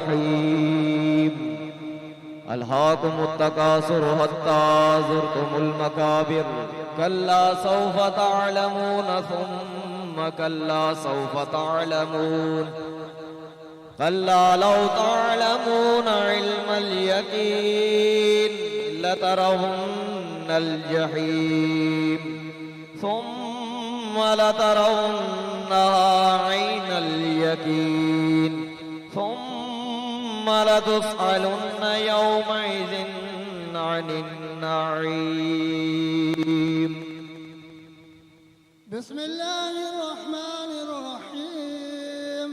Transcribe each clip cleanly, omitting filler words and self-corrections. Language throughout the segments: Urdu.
الرحيم ألهاكم التكاثر حتى زرتم المقابر كلا سوف تعلمون ثم كلا سوف تعلمون كلا لو تعلمون علم اليقين لترون الجحيم ثم لترونها عين اليقين ثم لتسألن يومئذ عن النعيم. بسم الله الرحمن الرحيم.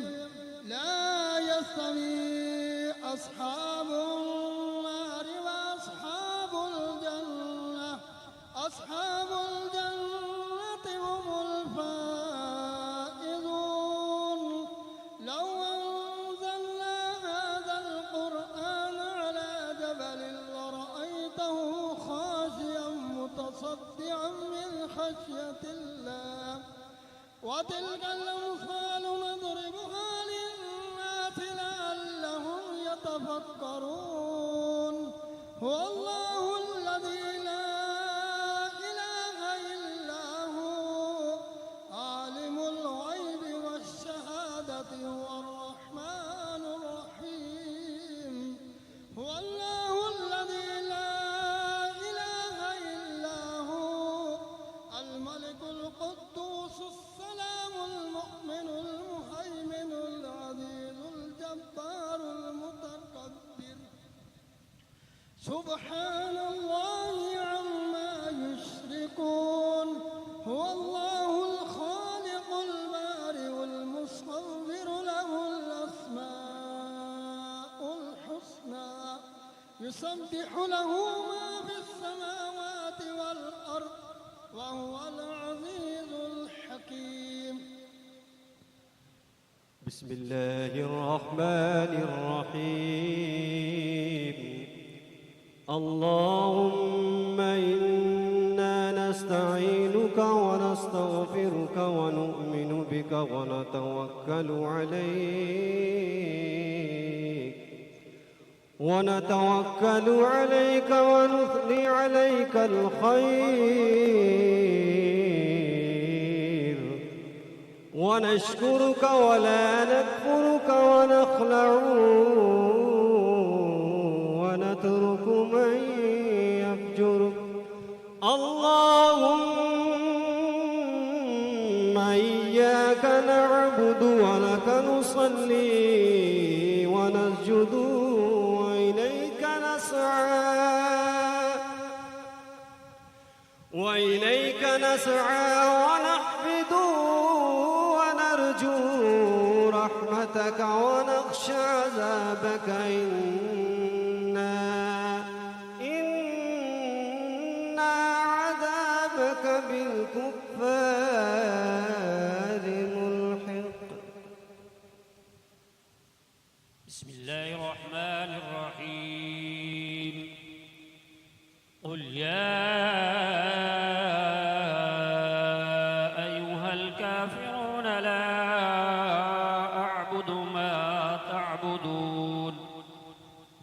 لا يستوي أصحاب النار وأصحاب الجنة. أصحاب الجنة هم الفائزون. لو أنزلنا هذا القرآن على جبل لرأيته خاشعا متصدعا من خشية الله. وتلك الأمثال نضربها للناس لعلهم يتفكرون. هو الله الذي لا إله إلا هو عالم الغيب والشهادة هو الرحمن الرحيم. هو الله الذي لا إله إلا هو الملك القدوس السلام المؤمن المهيمن العزيز الجبار المتكبر. سبحان الله عما يشركون. هو الله الخالق البارئ المصور له الأسماء الحسنى يسبح له ما في السماوات والأرض وهو العزيز الحكيم. بسم الله الرحمن الرحيم. اللهم إنا نستعينك ونستغفرك ونؤمن بك ونتوكل عليك ونثني عليك الخير ونشكرك ولا نكفرك ونخلع ونترك من يفجرك. اللهم إياك نعبد ولك نصلي ونسجد وإليك نسعى ونحفد ونرجو رحمتك ونخشى عذابك إنا عذابك بالكفار ملحق. بسم الله الرحمن الرحيم. قل يا أيها الكافرون لا أعبد ما تعبدون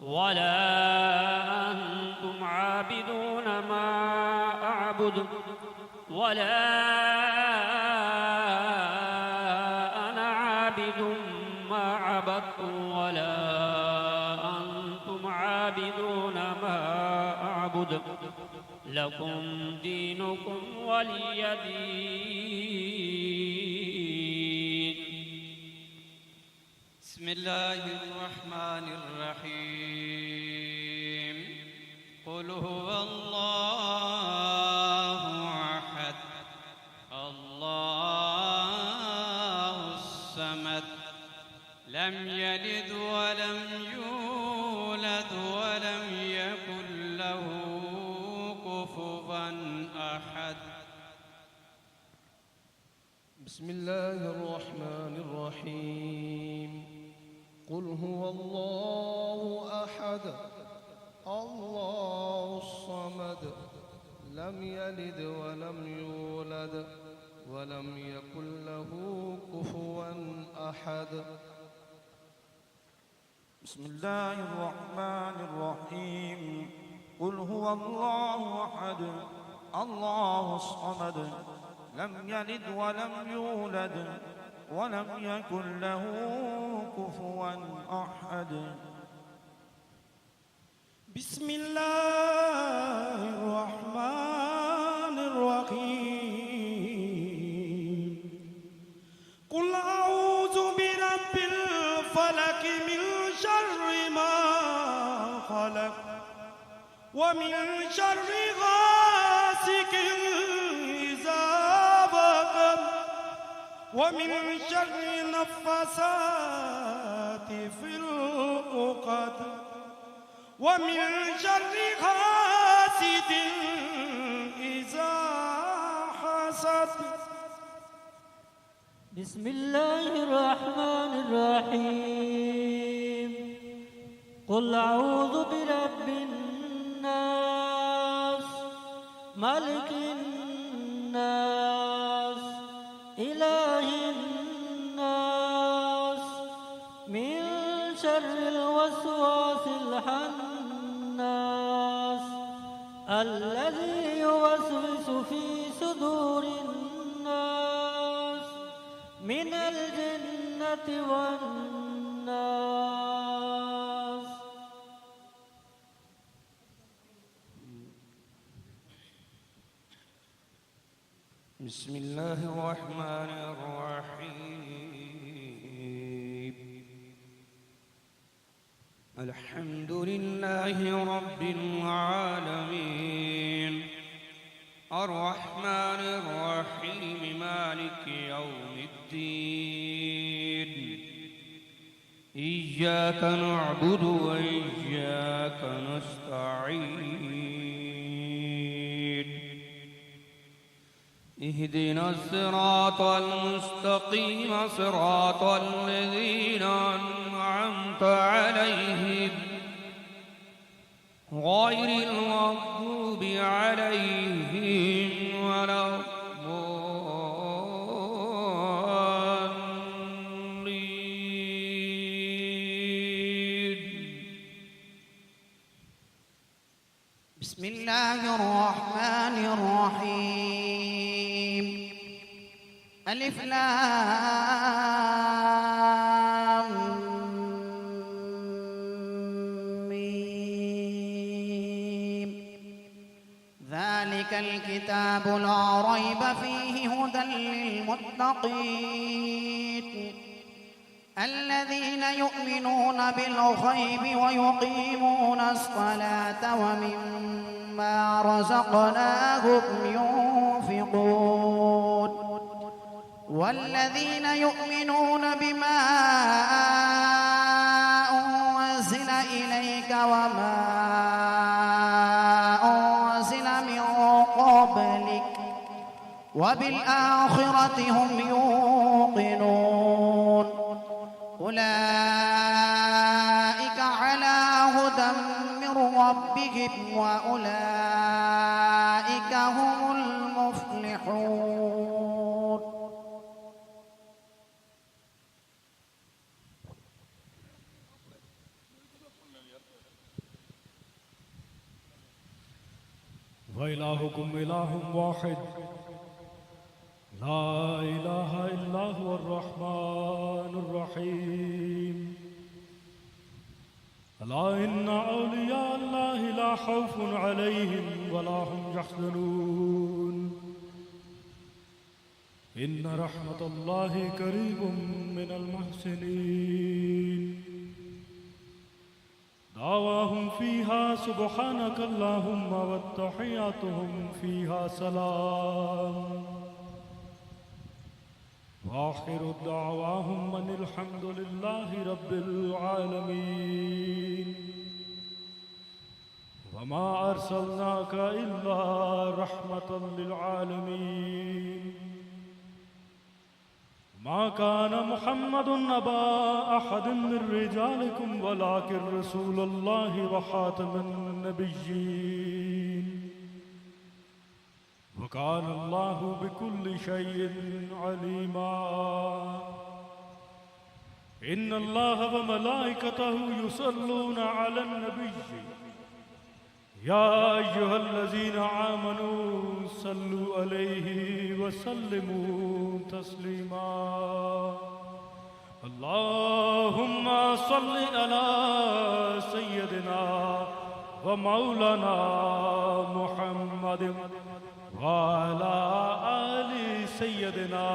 ولا أنتم عابدون ما أعبد ولا أنا عابد ما عبدتم ولا أنتم عابدون ما أعبد لكم دينكم ولي دين. بسم الله الرحمن الرحيم. قل هو الله أحد الله الصمد لم يلد ولم يولد ولم يكن له كفوا أحد. بسم الله الرحمن الرحيم. قل هو الله أحد الله الصمد لم يلد ولم يولد ولم يكن له كفوا أحد. بسم الله الرحمن الرحيم قل هو الله أحد الله الصمد لم يلد ولم يولد ولم يكن له كفوا أحد بسم الله الرحمن الرحيم قل أعوذ برب الفلك من شر ما خلق ومن شر غاسق إذا وقب ومن شر النفاثات في العقد ومن شر حاسد إذا حسد بسم الله الرحمن الرحيم قل أعوذ برب الناس ملك الناس إله الناس من شر الوسواس الخناس الذي يوسوس في صدور الناس من الجنة والناس بسم الله الرحمن الرحيم الحمد لله رب العالمين الرحمن الرحيم مالك يوم الدين إياك نعبد وإياك نستعين اهدنا الصراط المستقيم صراط الذين أنعمت عليهم غير المغضوب عليهم ولا الضالين. بسم الله الرحمن الرحيم ألف لام ميم ذلك الكتاب لا ريب فيه هدى للمتقين الذين يؤمنون بالغيب ويقيمون الصلاة ومما رزقناهم ينفقون والذين يؤمنون بما أنزل إليك وما أنزل من قبلك وبالآخرة هم يوقنون أولئك على هدى من ربهم وأولئك هم المفلحون. وإلهكم إله واحد لا إله إلا هو الرحمن الرحيم ألا إن أولياء الله لا خوف عليهم ولا هم يحزنون إن رحمة الله قريب من المحسنين دعواهم فيها سبحانك اللهم وتحياتهم فيها سلام وآخر دعواهم أن الحمد لله رب العالمين وما أرسلناك إلا رحمة للعالمين ما كان محمد أبا أحد من رجالكم ولكن رسول الله وخاتم النبيين وكان الله بكل شيء عليما إن الله وملائكته يصلون على النبي يا أيها الذين آمنوا صلوا عليه وسلموا تسليما اللهم صل على سيدنا ومولانا محمد وعلى آل سيدنا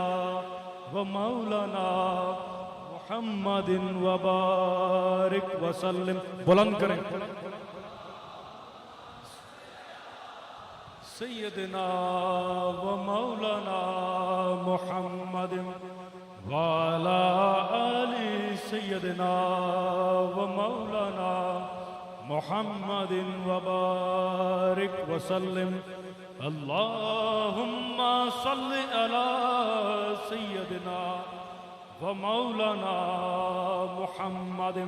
ومولانا محمد وبارك وسلم بلند کریں سيدنا ومولانا محمد وعلى آل سيدنا ومولانا محمد وبارك وسلم اللهم صل على سيدنا ومولانا محمد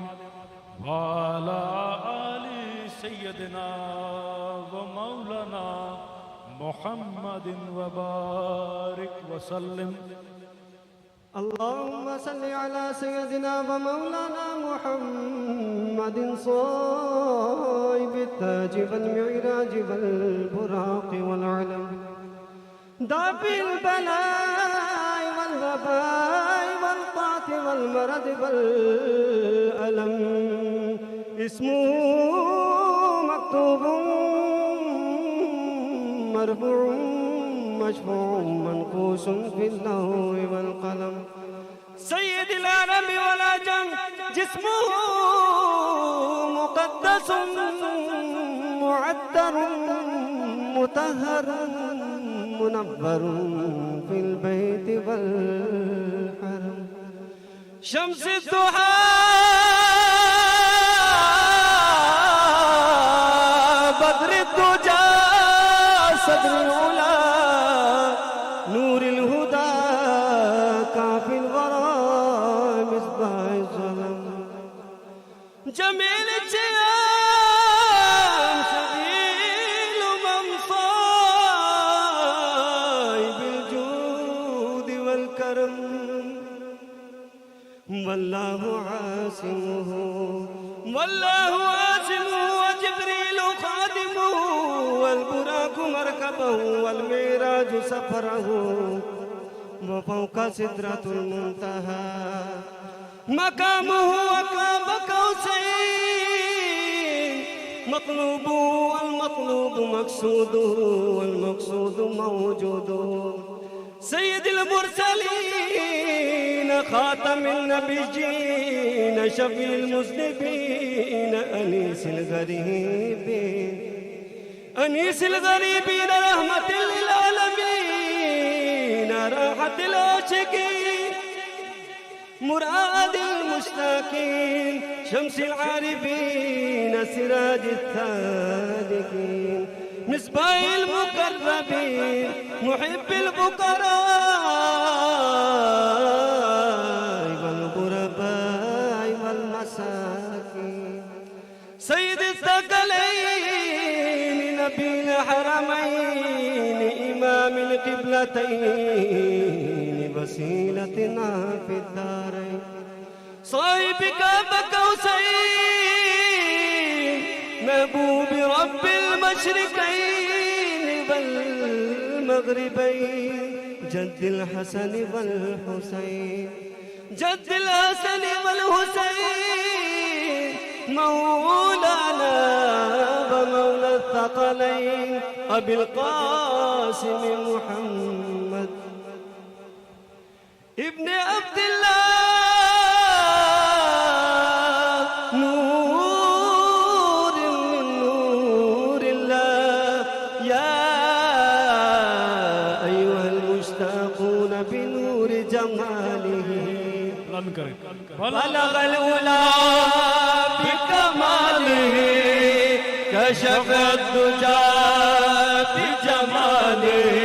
وعلى آل سيدنا ومولانا محمد وبارك وسلم اللهم صل على سيدنا ومولانا محمد صاحب التاج والمعراج والبراق والعلم دافع البلاء والوباء والقات والمرض والألم اسمه مكتوب مرفوع مشفوع منقوش في اللوح والقلم سيد العرب والعجم جسمه مقدس معطر مطهر منور في البيت والحرم شمس الضحى بدر الدجى صدر العلا نور الهدى كافي الورى مصباح الظلم جميل الجيام سبيل من صايب بالجود والكرم والله عاصمه وجبريل خادمه والبراق مركبه والمعراج سفره وفوق سدرة المنتهى مقامه وقاب قوسين مطلوب والمطلوب مقصود والمقصود موجود سيد المرسلين خاتم النبيين شفيع المذنبين أنيس الغريبين رحمة للعالمين راحة العاشقين مراد المشتاقين شمس العارفين سراج الثالثين مصباح المقربين محب الفقراء والغرباء والمساكين سيد الثقلين نبي الحرمين إمام القبلتين وسيلتنا في الدارين صاحب كعب قوسين محبوب رب المشرقين والمغربين جد الحسن والحسين جد الحسن والحسين مولانا ومولى الثقلين أبي القاسم محمد ابن عبد الله نور من نور الله يا أيها المشتاقون بنور جماله بلغ الأولى بكماله كشف الدجى بجماله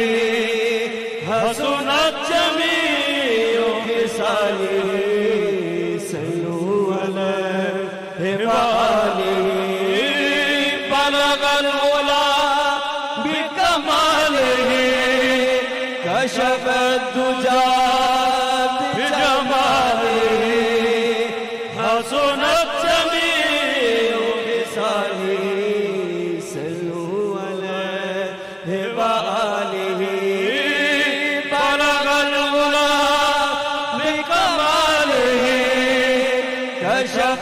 حسنت جميع خصاله صلوا عليه بلغ الأولى بكماله كشف الدجى بجماله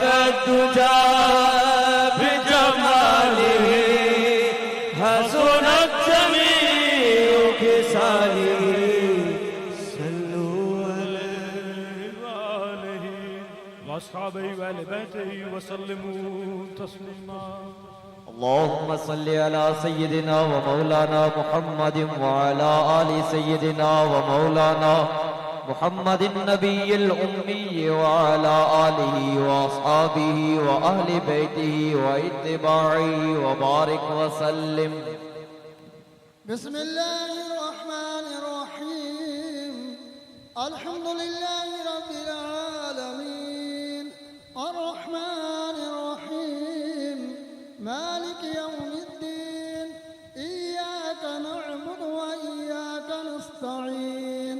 الدجى بجماله حسنت جميع خصاله صلوا عليه وآله وأصحابه وآل بيته وسلموا تسليما. اللهم صل على سيدنا ومولانا محمد وعلى آل سيدنا ومولانا محمد النبي الأمي وعلى آله وأصحابه وأهل بيته واتباعه وبارك وسلم. بسم الله الرحمن الرحيم. الحمد لله رب العالمين الرحمن الرحيم مالك يوم الدين. إياك نعبد وإياك نستعين.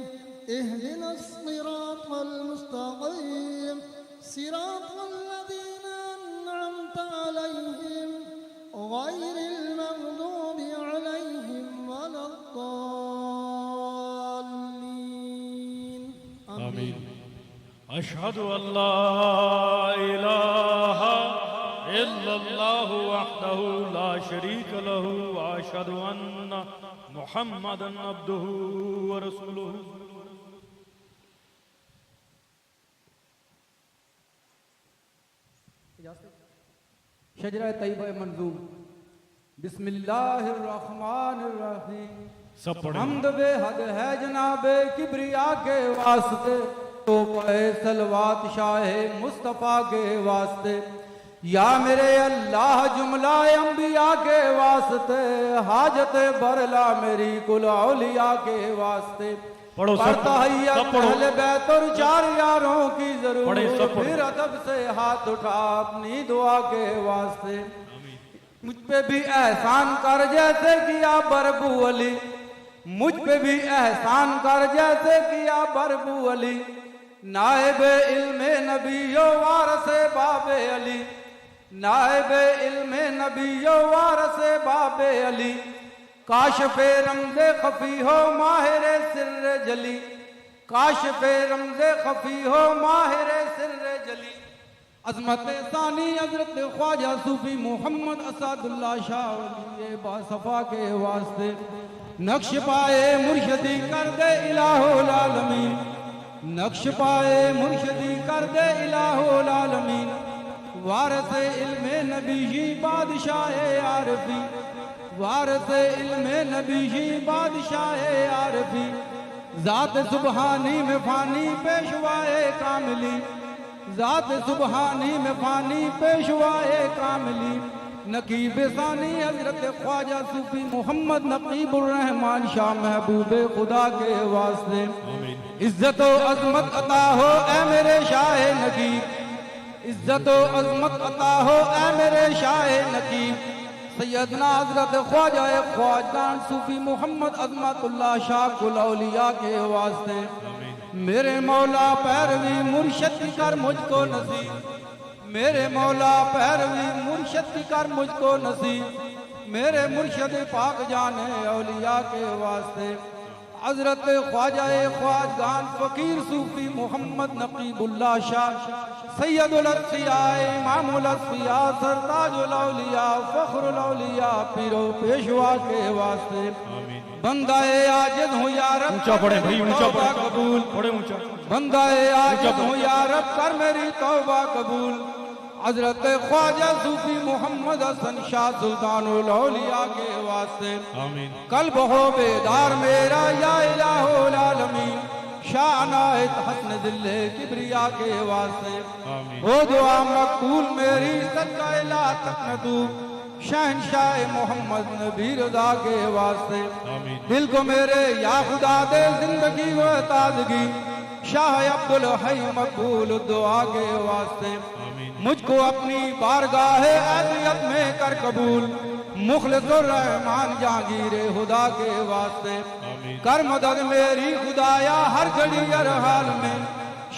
اهدنا الصراط المستقيم صراط الذين أنعمت عليهم غير المغضوب عليهم ولا الضالين. آمين. أشهد أن لا إله إلا الله وحده لا شريك له وأشهد أن محمدا عبده ورسوله. شجرہ طیبہ منظوم. بسم اللہ الرحمن الرحیم. حمد بے حد ہے جناب کبریا کے واسطے تو پہ صلوات شاہ مصطفیٰ کے واسطے. یا میرے اللہ جملہ انبیاء کے واسطے حاجت برلا میری کل اولیاء کے واسطے. پڑھتا ہی اہل بیت اور چار یاروں کی ضرورت پھر ادب سے ہاتھ اٹھا اپنی دعا کے واسطے. مجھ پہ بھی احسان کر جیسے کیا بربو علی. مجھ پہ بھی احسان کر جیسے کیا بربو علی. نائب علم نبی و وارث باب علی. نائب علم نبی و وارث باب علی. کاشف رمز خفی ہو ماہر سر جلی. کاشف رمز خفی ہو ماہر سر جلی. عظمت ثانی حضرت خواجہ صوفی محمد اسد اللہ شاہ ولی باصفا کے واسطے. نقش پائے مرشدی کر دے الہ العالمین. نقش پائے مرشدی کر دے الہ العالمین. وارث علم نبی ہی بادشاہ عارفی. وارث علم نبی ہی بادشاہ عارفی. ذات سبحانی میں فانی پیشوائے کاملی. ذات سبحانی میں فانی پیشوائے کاملی. نقیب ثانی حضرت خواجہ صوفی محمد نقیب الرحمن شاہ محبوب خدا کے واسطے. عزت و عظمت عطا ہو اے میرے شاہ نقیب. عزت و عظمت عطا ہو اے میرے شاہ نقیب. سیدنا حضرت خواجہ خواجگان صوفی محمد عظمت اللہ شاہ کل اولیاء کے واسطے. میرے مولا پیروی مرشد کی کر مجھ کو نصیب. میرے مولا پیروی مرشد کی کر مجھ کو نصیب. میرے مرشد پاک جانے اولیاء کے واسطے. حضرت خواجہ خواجگان فقیر صوفی محمد نقیب اللہ شاہ سید الاصفیاء امام الاصفیاء سرتاج الاولیاء فخر الاولیاء پیرو پیشوا کے واسطے. بندہ عاجز ہوں یا رب توبہ قبول. بندہ عاجز ہوں یا رب کر میری توبہ قبول. حضرت خواجہ صوفی محمد حسن شاہ سلطان الاولیاء کے واسطے. قلب ہو بیدار میرا یا الہ العالمین. شاہ عنایت حسن دل کبریا کے واسطے. ہو دعا مقبول میری صدقہ الہ تقنطو شہنشاہ محمد نبی رضا کے واسطے. دل کو میرے یا خدا دے زندگی و تازگی. شاہ عبدالحی مقبول دعا کے واسطے. مجھ کو اپنی بارگاہ عطیت میں کر قبول. مخلص الرحمن جہانگیر خدا کے واسطے. کر مدد میری خدایا ہر گھڑی ہر حال میں.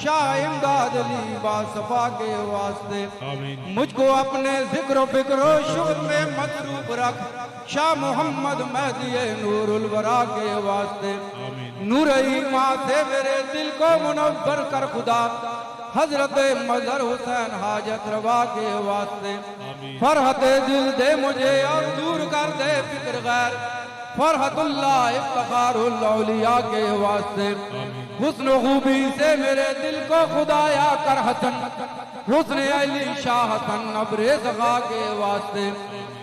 شاہ امداد علی باصفا کے واسطے. مجھ کو اپنے ذکر و فکر و شکر میں مصروف رکھ. شاہ محمد مہدی نور الورا کے واسطے. نور ایمان سے میرے دل کو منور کر خدا. حضرت مظہر حسین حاجت روا کے واسطے فرحت دل دے مجھے اور دور کر دے فکر غیر فرحت اللہ افتخار الاولیاء کے واسطے حسن و خوبی سے میرے دل کو خدایا کر حسن حسن علی شاہ حسن ابر سخا کے واسطے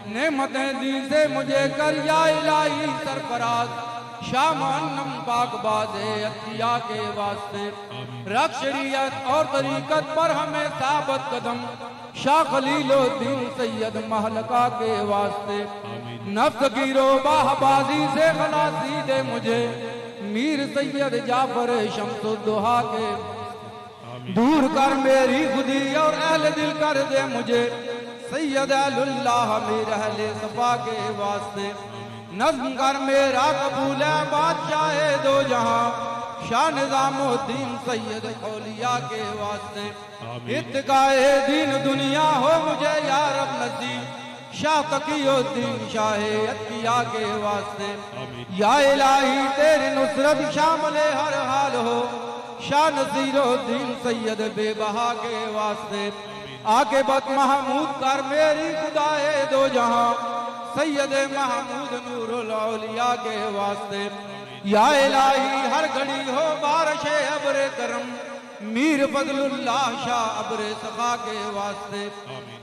نعمتیں دی سے مجھے کر یا الہی سرفراز شاہ معلم پاک باز عطیہ کے واسطے رکھ شریعت اور طریقت پر ہمیں ثابت قدم شاہ خلیل الدین سید محلقہ کے واسطے نفس گیرو باہبازی سے خلاصی دے مجھے میر سید جعفر شمس الدہا کے دور کر میری خودی اور اہل دل کر دے مجھے سید اہل اللہ میر اہل صفا کے واسطے نظم کر میرا قبول ہے بادشاہ دو جہاں شاہ نظام الدین سید اولیاء کے واسطے اتقائے دین دنیا ہو مجھے یا رب نصیب شاہ تقی الدین شاہ عطیہ کے واسطے یا الہی تیری نصرت شامل ہر حال ہو شاہ نصیر الدین سید بے بہا کے واسطے عاقبت محمود کر میری خدائے دو جہاں سید محمود نور الاولیاء کے واسطے یا الہی ہر گھڑی ہو بارش ابر کرم میر فضل اللہ شاہ ابر سخا کے واسطے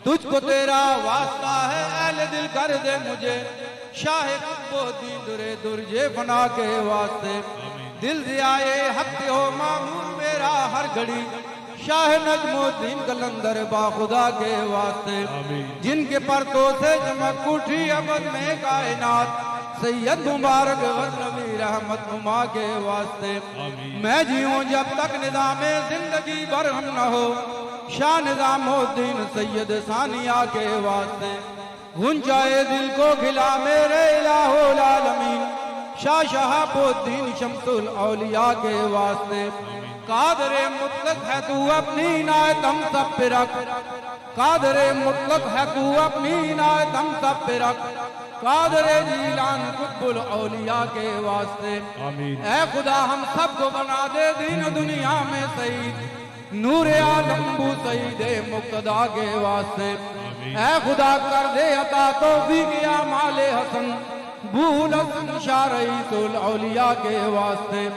تجھ کو تیرا واسطہ ہے اہل دل کر دے مجھے شاہ قطب الدین درے درجے فنا کے واسطے دل ضیائے حق ہو معمور میرا ہر گھڑی شاہ نجم الدین قلندر با خدا کے واسطے جن کے پرتوں سے چمک اٹھی ابد میں کائنات سید مبارک غزنوی رحمت نما کے واسطے میں جیوں جب تک نظام زندگی برہم نہ ہو شاہ نظام الدین سید ثانیہ کے واسطے غنچائے دل کو کھلا میرے الہ العالمین شاہ شہاب الدین شمس الاولیاء کے واسطے قادر مطلق ہے تو اپنی عنایت ہم سب پہ رکھ قادر مطلق ہے تو اپنی عنایت ہم سب پہ رکھ قادر جیلان قطب الاولیاء کے واسطے اے خدا ہم سب کو بنا دے دین دنیا میں سعید نور عالم بو سعید مقتدا کے واسطے اے خدا کر دے عطا توفیق یا مال حسن بو الحسن شاہ رئیس الاولیاء کے واسطے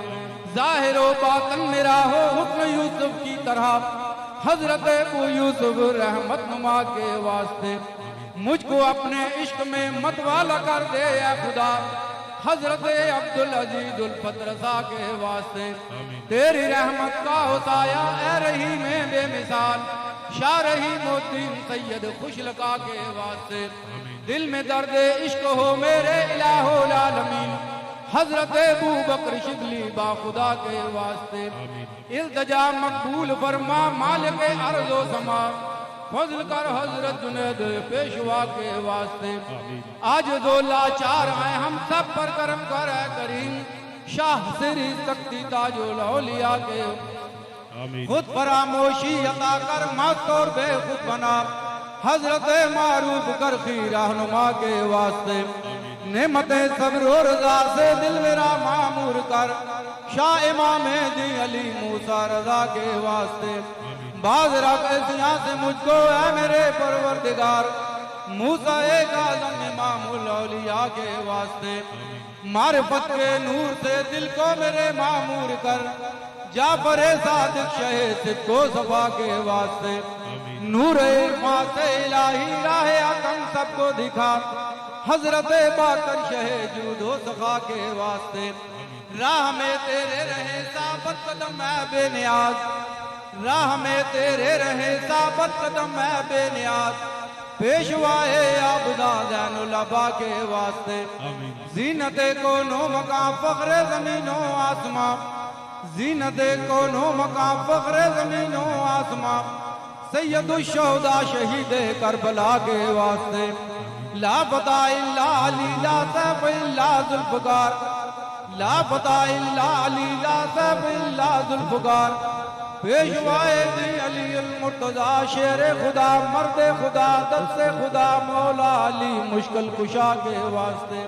ظاہر و باطن میرا ہو حسن یوسف کی طرح حضرت ابو یوسف رحمت نما کے واسطے مجھ کو اپنے عشق میں متوالا کر دے اے خدا حضرت عبدالعزیز الفدرسا کے واسطے تیری رحمت کا ہو سایہ اے رحیم بے مثال شاہ رحیم الدین سید خوشلقا کے واسطے دل میں درد عشق ہو میرے الہ العالمین حضرت ابو بکر شبلی با خدا کے واسطے التجا مقبول فرما مالک ارض و سما فضل کر حضرت جنید پیشوا کے واسطے آج دو لاچار ہیں ہم سب پر کرم کر اے کریم شاہ سری سکتی تاج الاولیاء کے خود فراموشی عطا کر مست اور بے خود بنا حضرت معروف کر خی رہنما کے واسطے نعمت صبر و رضا سے دل میرا معمور کر شاہ امام دی علی موسیٰ رضا کے واسطے باز رکھ ایسیاں سے مجھ کو اے میرے پروردگار موسیٰ ایک اعظم امام الاولیاء کے واسطے معرفت کے نور سے دل کو میرے معمور کر جعفر صادق شہ صدق و صفا کے واسطے نور عرفان سے الہی راہ حکم سب کو دکھا حضرت باقر شہ جود و سخا کے واسطے راہ میں تیرے رہے ثابت قدم اے بے نیاز راہ میں تیرے رہے ثابت قدم اے بے نیاز پیشوائے عابدہ زین العبا کے واسطے زینت کونو مقام فخر زمین و آسمان زینت کونو مقام فخر زمین و آسمان سید الشہداء شہید کربلا کے واسطے لا فتح الا علی لا سیف الا ذوالفقار لا فتح الا علی لا سیف الا ذوالفقار پیشوائے دی علی المرتضی شیر خدا مرد خدا دست خدا مولا علی مشکل کشا کے واسطے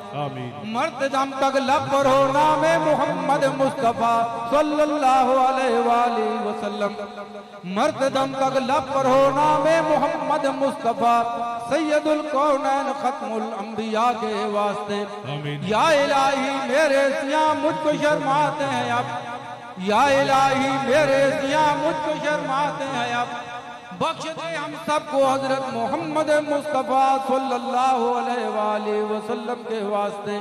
مرد دم تک لب پر ہو نام محمد مصطفیٰ صلی اللہ علیہ وآلہ وسلم مرد دم تک لب پر ہو نام محمد مصطفیٰ سید الکونین ختم الانبیاء کے واسطے یا الہی میرے سیاں مجھ کو شرماتے ہیں اب یا الہی میرے سیاں مجھ کو شرماتے ہیں اب بخش دے ہم سب کو حضرت محمد مصطفیٰ صلی اللہ علیہ وآلہ وسلم کے واسطے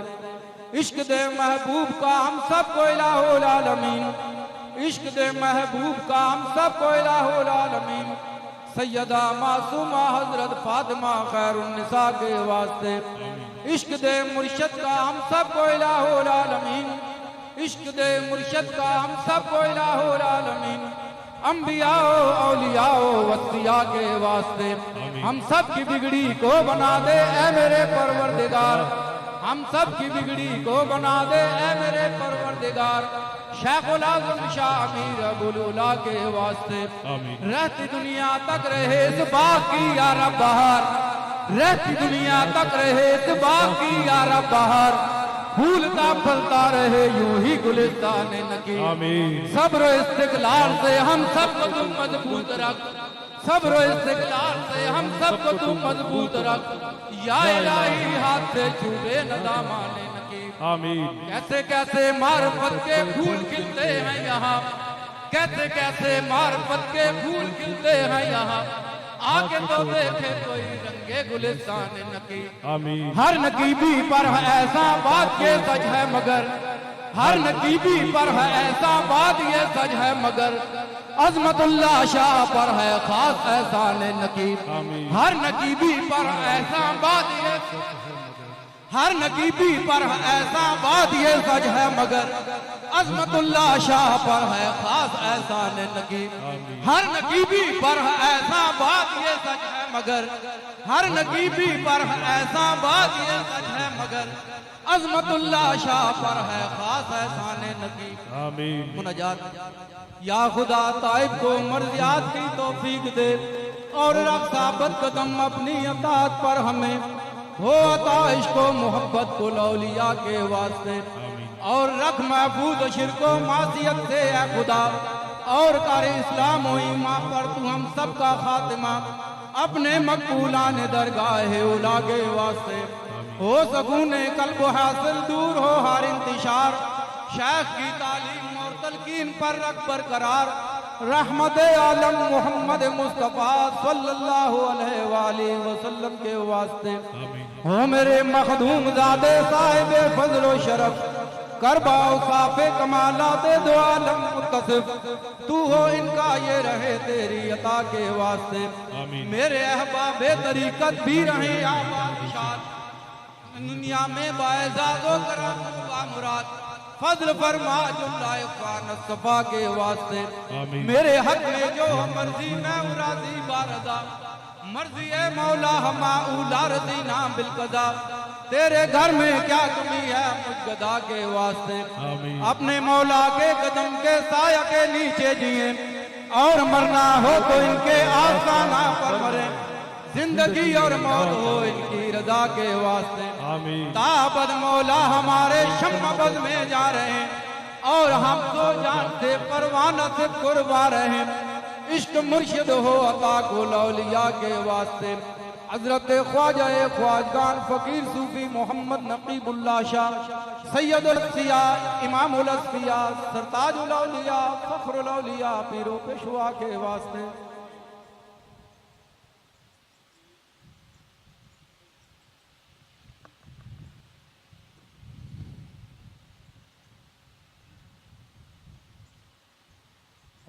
عشق دے محبوب کا ہم سب کو الہ العالمین عشق دے محبوب کا ہم سب کو الہ العالمین سیدہ معصومہ حضرت فاطمہ خیر النساء کے واسطے عشق دے مرشد کا ہم سب کو الہ العالمین عشق دے مرشد کا ہم سب کو الہ العالمین انبیاء و اولیاء و وصیاء کے واسطے ہم سب کی بگڑی کو بنا دے اے میرے پروردگار ہم سب کی بگڑی کو بنا دے اے میرے پروردگار شیخ العظم شاہ امیر ابو العلا کے واسطے رہتی دنیا تک رہے اس باغ کی یا رب بہار رہتی دنیا تک رہے اس باغ کی یا رب بہار پھولتا پھلتا رہے یوں ہی گلستان نکی صبر و استقلال سے ہم سب کو تم مضبوط رکھ صبر و استقلال سے ہم سب کو تم مضبوط رکھ یا الہی ہاتھ سے چھوٹے نہ دامان نکی کیسے کیسے معرفت کے پھول کھلتے ہیں یہاں کیسے کیسے معرفت کے پھول کھلتے ہیں یہاں آگے تو دیکھے کوئی رنگے گلستان نکی ہر نقیبی پر ہے ایسا بات یہ سچ ہے مگر ہر نقیبی پر ہے ایسا بات یہ سچ ہے مگر عظمت اللہ شاہ پر ہے خاص احسان نقیب ہر نقیبی پر ایسا بات یہ ہر نقیبی پر ایسا بات یہ سچ ہے مگر عظمت اللہ شاہ پر ہے خاص احسان نقیب ہر نقیبی پر ایسا بات یہ سچ ہے مگر ہر نقیبی پر ایسا بات یہ سچ ہے مگر عظمت اللہ شاہ پر ہے خاص احسان نقیب مناجات یا خدا طائب کو مرضیات کی توفیق دے اور رکھ ثابت قدم اپنی اطاعت پر ہمیں ہو عطا عشق و محبت کو اولیاء کے واسطے اور رکھ محفوظ شرک و معصیت سے اے خدا اور کار اسلام و ایمان پر تو ہم سب کا خاتمہ اپنے مقبولان درگاہ اولا کے واسطے ہو سکون قلب حاصل دور ہو ہر انتشار شیخ کی تعلیم اور تلقین پر رکھ برقرار رحمت عالم محمد مصطفیٰ صلی اللہ علیہ وآلہ وسلم کے واسطے ہو میرے مخدوم زادے صاحب فضل و شرف کربا اوصاف کمالات دو عالم متصف تو ہو ان کا یہ رہے تیری عطا کے واسطے میرے احباب طریقت بھی رہیں آباد شاد دنیا میں باعزاد و کرم و مراد فضل فرما جملہ اخوان الصفا کے واسطے میرے حق میں جو مرضی میں راضی باردا مرضی اے مولا ہما اولا رضینا بالقضا تیرے گھر میں کیا کمی ہے مجھ گدا کے واسطے اپنے مولا کے قدم کے سایہ کے نیچے جیئے اور مرنا ہو تو ان کے آسانہ پر مرے زندگی اور موت ہو ان کی رضا کے واسطے تابد مولا ہمارے شمع بد میں جا رہے ہیں اور ہم تو جان سے پروانہ سے قربا رہے ہیں عشق مرشد ہو عطا کو اولیاء کے واسطے حضرت خواجہ خواجگان فقیر صوفی محمد نقیب اللہ شاہ سید الاصفیاء امام الاصفیاء سرتاج الاولیاء فخر الاولیاء پیر و پیشوا کے واسطے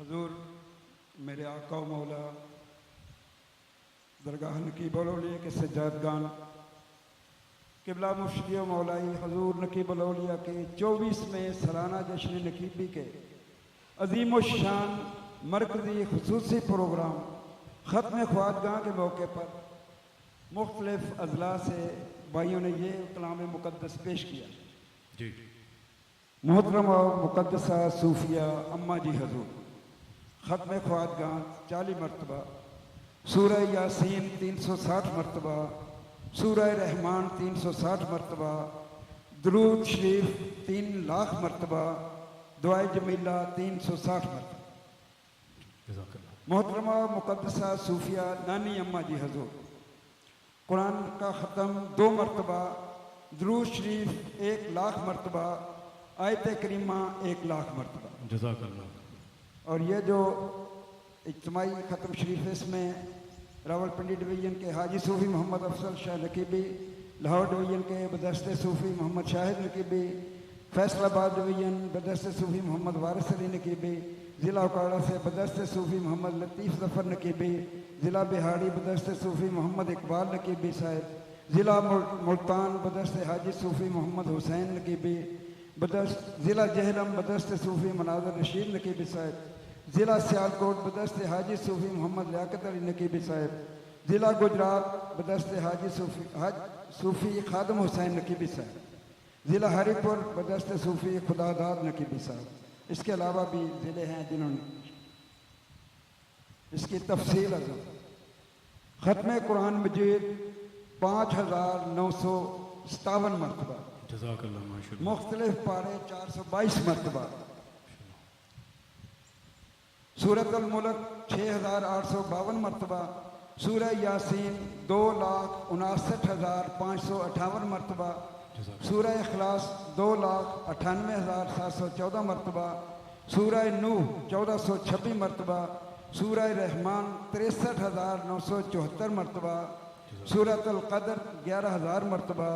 حضور میرے آقا و مولا درگاہ نقیب الاولیاء کے سجادگان قبلہ مفتی و مولائی حضور نقیب الاولیاء کے 24ویں سالانہ جشن نقیبی کے عظیم الشان مرکزی خصوصی پروگرام ختم خواجگاں کے موقع پر مختلف اضلاع سے بھائیوں نے یہ کلام مقدس پیش کیا محترمہ مقدسہ صوفیہ اماں جی حضور ختم خواجگان 40 مرتبہ، سورہ یاسین 360 مرتبہ، سورہ رحمان 360 مرتبہ، درود شریف 3 لاکھ مرتبہ، دعائے جمیلہ 360 مرتبہ۔ محترمہ مقدسہ صوفیہ نانی اماں جی حضور، قرآن کا ختم 2 مرتبہ، درود شریف 1 لاکھ مرتبہ، آیت کریمہ 1 لاکھ مرتبہ۔ جزاک اللہ۔ اور یہ جو اجتماعی ختم شریف اس میں راول پنڈی ڈویژن کے حاجی صوفی محمد افضل شاہ نقیبی، لاہور ڈویژن کے بدست صوفی محمد شاہد نقیبی، فیصل آباد ڈویژن بدست صوفی محمد وارث علی نقیبی، ضلع اکاڑا سے بدست صوفی محمد لطیف ظفر نقیبی، ضلع بہاڑی بدست صوفی محمد اقبال نقیبی صاحب، ضلع ملتان بدست حاجی صوفی محمد حسین نقیبی، ضلع جہلم بدست صوفی مناظر رشید نقیبی صاحب، ضلع سیالکوٹ بدست حاجی صوفی محمد لیاقت علی نقیبی صاحب، ضلع گجرات بدست حاجی صوفی خادم حسین نقیبی صاحب، ضلع ہری پور بدست صوفی خدا داد نقیبی صاحب۔ اس کے علاوہ بھی ضلع ہیں جنہوں نے اس کی تفصیل ہے۔ ختم قرآن مجید 5957 مرتبہ، جزاک اللہ ماشاء اللہ۔ مختلف پارے 422 مرتبہ، سورۃ الملک 6852 مرتبہ، سورہ یاسین 2,59,558 مرتبہ، سورہ اخلاص 2,98,714 مرتبہ، سورہ نوح 1426 مرتبہ، سورہ رحمان 63,974 مرتبہ، سورۃ القدر 11,000 مرتبہ،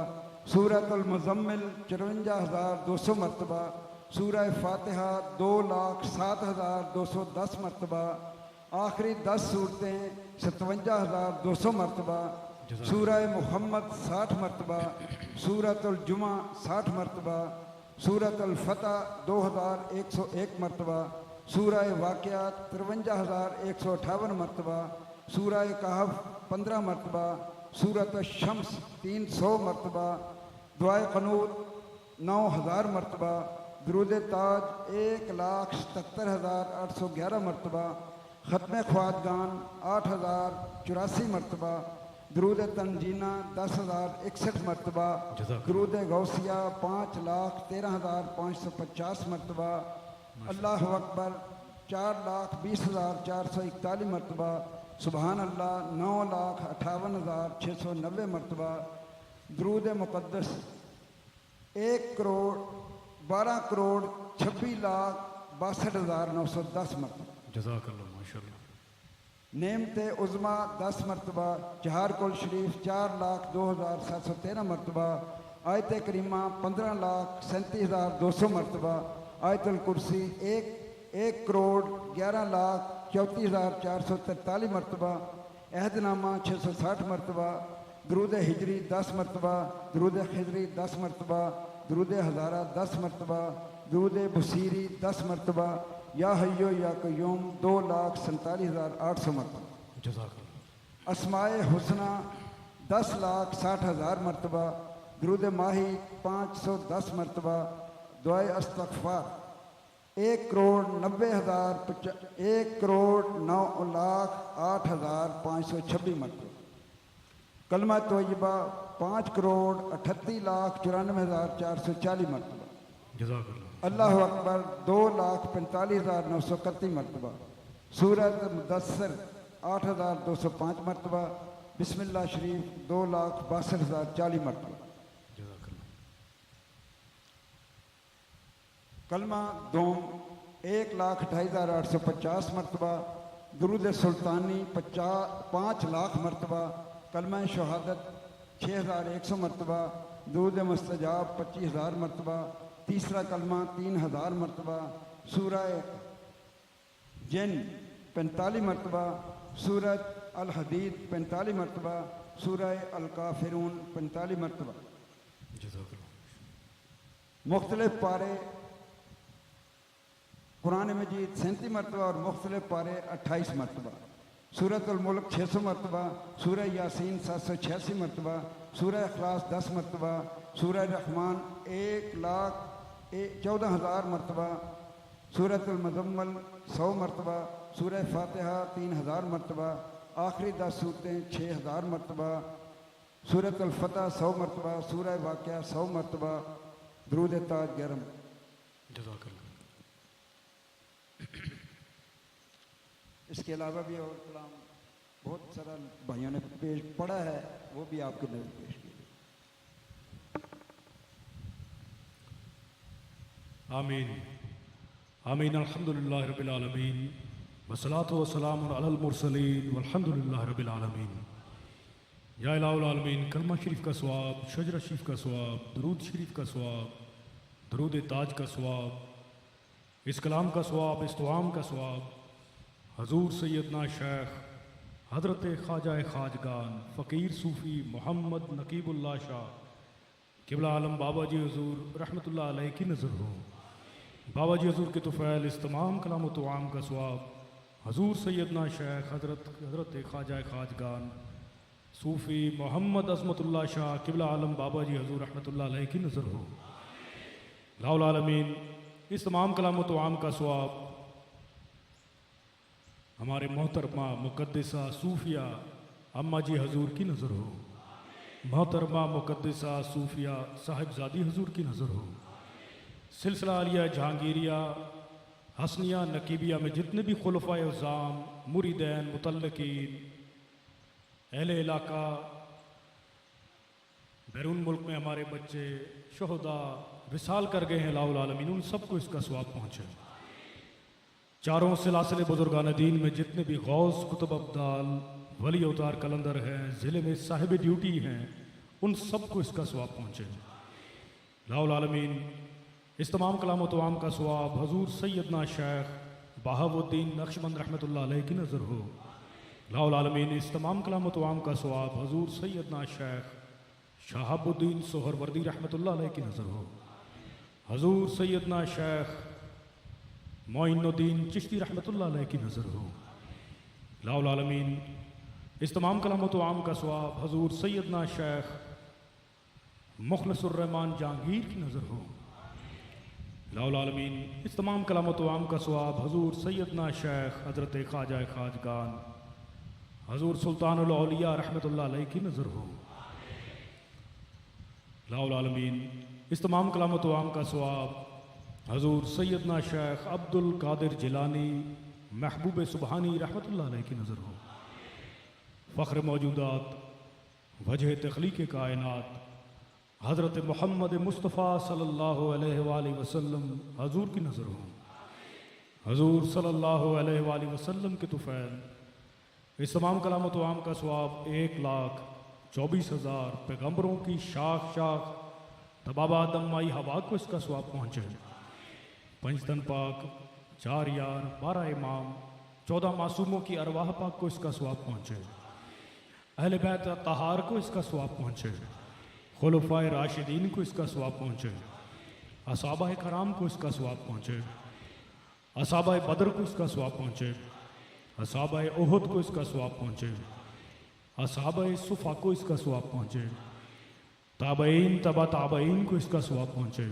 سورۃ المزمل 54,200 مرتبہ، سورہ فاتحہ 2,07,210 مرتبہ، آخری 10 صورتیں 57,200 مرتبہ، سورہ محمد 60 مرتبہ، سورۃ الجمعہ 60 مرتبہ، سورۃ الفتح 2,101 مرتبہ، سورہ واقعات 53,158 مرتبہ، سورہ کہف 15 مرتبہ، سورۃ الشمس 300 مرتبہ، دعائے قنوت 9,000 مرتبہ، درود تاج 1,77,811 مرتبہ، ختم خواجگان 8,084 مرتبہ، درود تنجینہ 10,061 مرتبہ، درود غوثیہ 5,13,550 مرتبہ، اللہ اکبر 4,20,441 مرتبہ، سبحان اللہ 9,58,690 مرتبہ، درود مقدس 1,12,26,62,910 مرتبہ، جزاک اللہ ماشاء اللہ۔ نعمت عظمیٰ 10 مرتبہ، چہار کل شریف 4,02,713 مرتبہ، آیت کریمہ 15,37,200 مرتبہ، آیت الکرسی 1,11,34,443 مرتبہ، عہد نامہ 660 مرتبہ، درود ہجری 10 مرتبہ، درود خضری 10 مرتبہ، درود ہزارہ 10 مرتبہ، درود بصیری 10 مرتبہ، یا حیو یا قیوم 2,47,800 مرتبہ، جزاک اللہ۔ اسماء حسنہ 10,60,000 مرتبہ، درود ماہی 510 مرتبہ، دعائے استغفار 1,09,08,526 مرتبہ، کلمہ طیبہ 5,38,94,440 مرتبہ، جزاک اللہ۔ اللہ اکبر 2,45,931 مرتبہ، سورۃ مدثر 8,205 مرتبہ، بسم اللہ شریف 2,62,040 مرتبہ، جزاک اللہ۔ کلمہ دوم 1,28,850 مرتبہ، درود سلطانی 5 لاکھ مرتبہ، کلمہ شہادت 6,100 مرتبہ، درود مستجاب 25,000 مرتبہ، تیسرا کلمہ 3,000 مرتبہ، سورہ جن 45 مرتبہ، سورۃ الحدید 45 مرتبہ، سورہ الکافرون 45 مرتبہ، جزاک اللہ۔ مختلف پارے قرآن مجید 37 مرتبہ اور مختلف پارے 28 مرتبہ، سورۃ الملک 600 مرتبہ، سورہ یاسین 786 مرتبہ، سورہ اخلاص 10 مرتبہ، سورہ رحمان 1,14,000 مرتبہ، سورۃ المزمل 100 مرتبہ، سورہ فاتحہ 3000 مرتبہ، آخری 10 صورتیں 6000 مرتبہ، سورۃ الفتح 100 مرتبہ، سورہ واقعہ 100 مرتبہ، درود تاج گرم۔ جزاک اللہ۔ اس کے علاوہ بھی اور کلام بہت سارا بھائیوں نے پیش پڑھا ہے، وہ بھی آپ کے نظر پیش کیے۔ آمین آمین۔ الحمدللہ رب العالمین والصلاۃ والسلام علی المرسلین والحمدللہ رب العالمین۔ یا الہ العالمین، کلمہ شریف کا ثواب، شجرہ شریف کا ثواب، درود شریف کا ثواب، درود تاج کا ثواب، اس کلام کا ثواب، اس دعام کا ثواب حضور سیدنا شیخ حضرت خواجہ خواجگان فقیر صوفی محمد نقیب اللہ شاہ قبلہ عالم بابا جی حضور رحمۃ اللہ علیہ کی نظر ہو۔ بابا جی حضور کے طفیل اس تمام کلام و توام کا ثواب حضور سیدنا شیخ حضرت خواجہ خواجگان صوفی محمد عظمت اللہ شاہ قبلہ عالم بابا جی حضور رحمۃ اللہ علیہ کی نظر ہو۔ لا العالمین، اس تمام کلام و توام کا ثواب ہمارے محترمہ مقدسہ صوفیہ اماں جی حضور کی نظر ہو، محترمہ مقدسہ صوفیہ صاحبزادی حضور کی نظر ہو۔ سلسلہ عالیہ جہانگیریہ حسنیہ نقیبیہ میں جتنے بھی خلفائے اعظام، مریدین، متعلقین، اہل علاقہ، بیرون ملک میں ہمارے بچے شہداء وصال کر گئے ہیں، لا العالمین ان سب کو اس کا ثواب پہنچے۔ چاروں سلاسل بزرگان دین میں جتنے بھی غوث، کتب ابدال، ولی اوتار کلندر ہیں، ضلع میں صاحب ڈیوٹی ہیں، ان سب کو اس کا ثواب پہنچے۔ لا العالمین، اس تمام کلام و توام کا ثواب حضور سیدنا شیخ بہاو الدین نقشبند رحمۃ اللہ علیہ کی نظر ہو۔ لا العالمین، اس تمام کلام و توام کا ثواب حضور سیدنا شیخ شہاب الدین سہروردی رحمۃ اللہ علیہ کی نظر ہو۔ حضور سیدنا شیخ معین الدین چشتی رحمۃ اللہ علیہ کی نظر ہو۔ لا العالمین، اس تمام کلام و توام کا ثواب حضور سیدنا شیخ مخلص الرحمان جہانگیر کی نظر ہو۔ لا العالمین، اس تمام کلام و توام کا ثواب حضور سیدنا شیخ حضرت خواجہ خواجگان حضور سلطان الاولیاء رحمۃ اللہ علیہ کی نظر ہو۔ لا العالمین، اس تمام کلام و توام کا ثواب حضور سیدنا شیخ عبد القادر جیلانی محبوب سبحانی رحمۃ اللہ علیہ کی نظر ہو۔ فخر موجودات، وجہ تخلیق کائنات حضرت محمد مصطفیٰ صلی اللہ علیہ وآلہ وسلم حضور کی نظر ہو۔ حضور صلی اللہ علیہ وآلہ وسلم کے طفیل اس تمام کلام و توام کا ثواب 1,24,000 پیغمبروں کی شاخ شاخ تبابہ آدم مائی ہوا کو اس کا ثواب پہنچے۔ پنجتن پاک، 4 یار، 12 امام، 14 معصوموں کی ارواح پاک کو اس کا ثواب پہنچے۔ اہل بیت طہار کو اس کا ثواب پہنچے۔ خلفائے راشدین کو اس کا ثواب پہنچے۔ اصحابہ کرام کو اس کا ثواب پہنچے۔ اصحابہ بدر کو اس کا ثواب پہنچے۔ اصحابہ احد کو اس کا ثواب پہنچے۔ اصحابہ صفا کو اس کا ثواب پہنچے۔ تابعین تبع تابعین کو اس کا ثواب پہنچے۔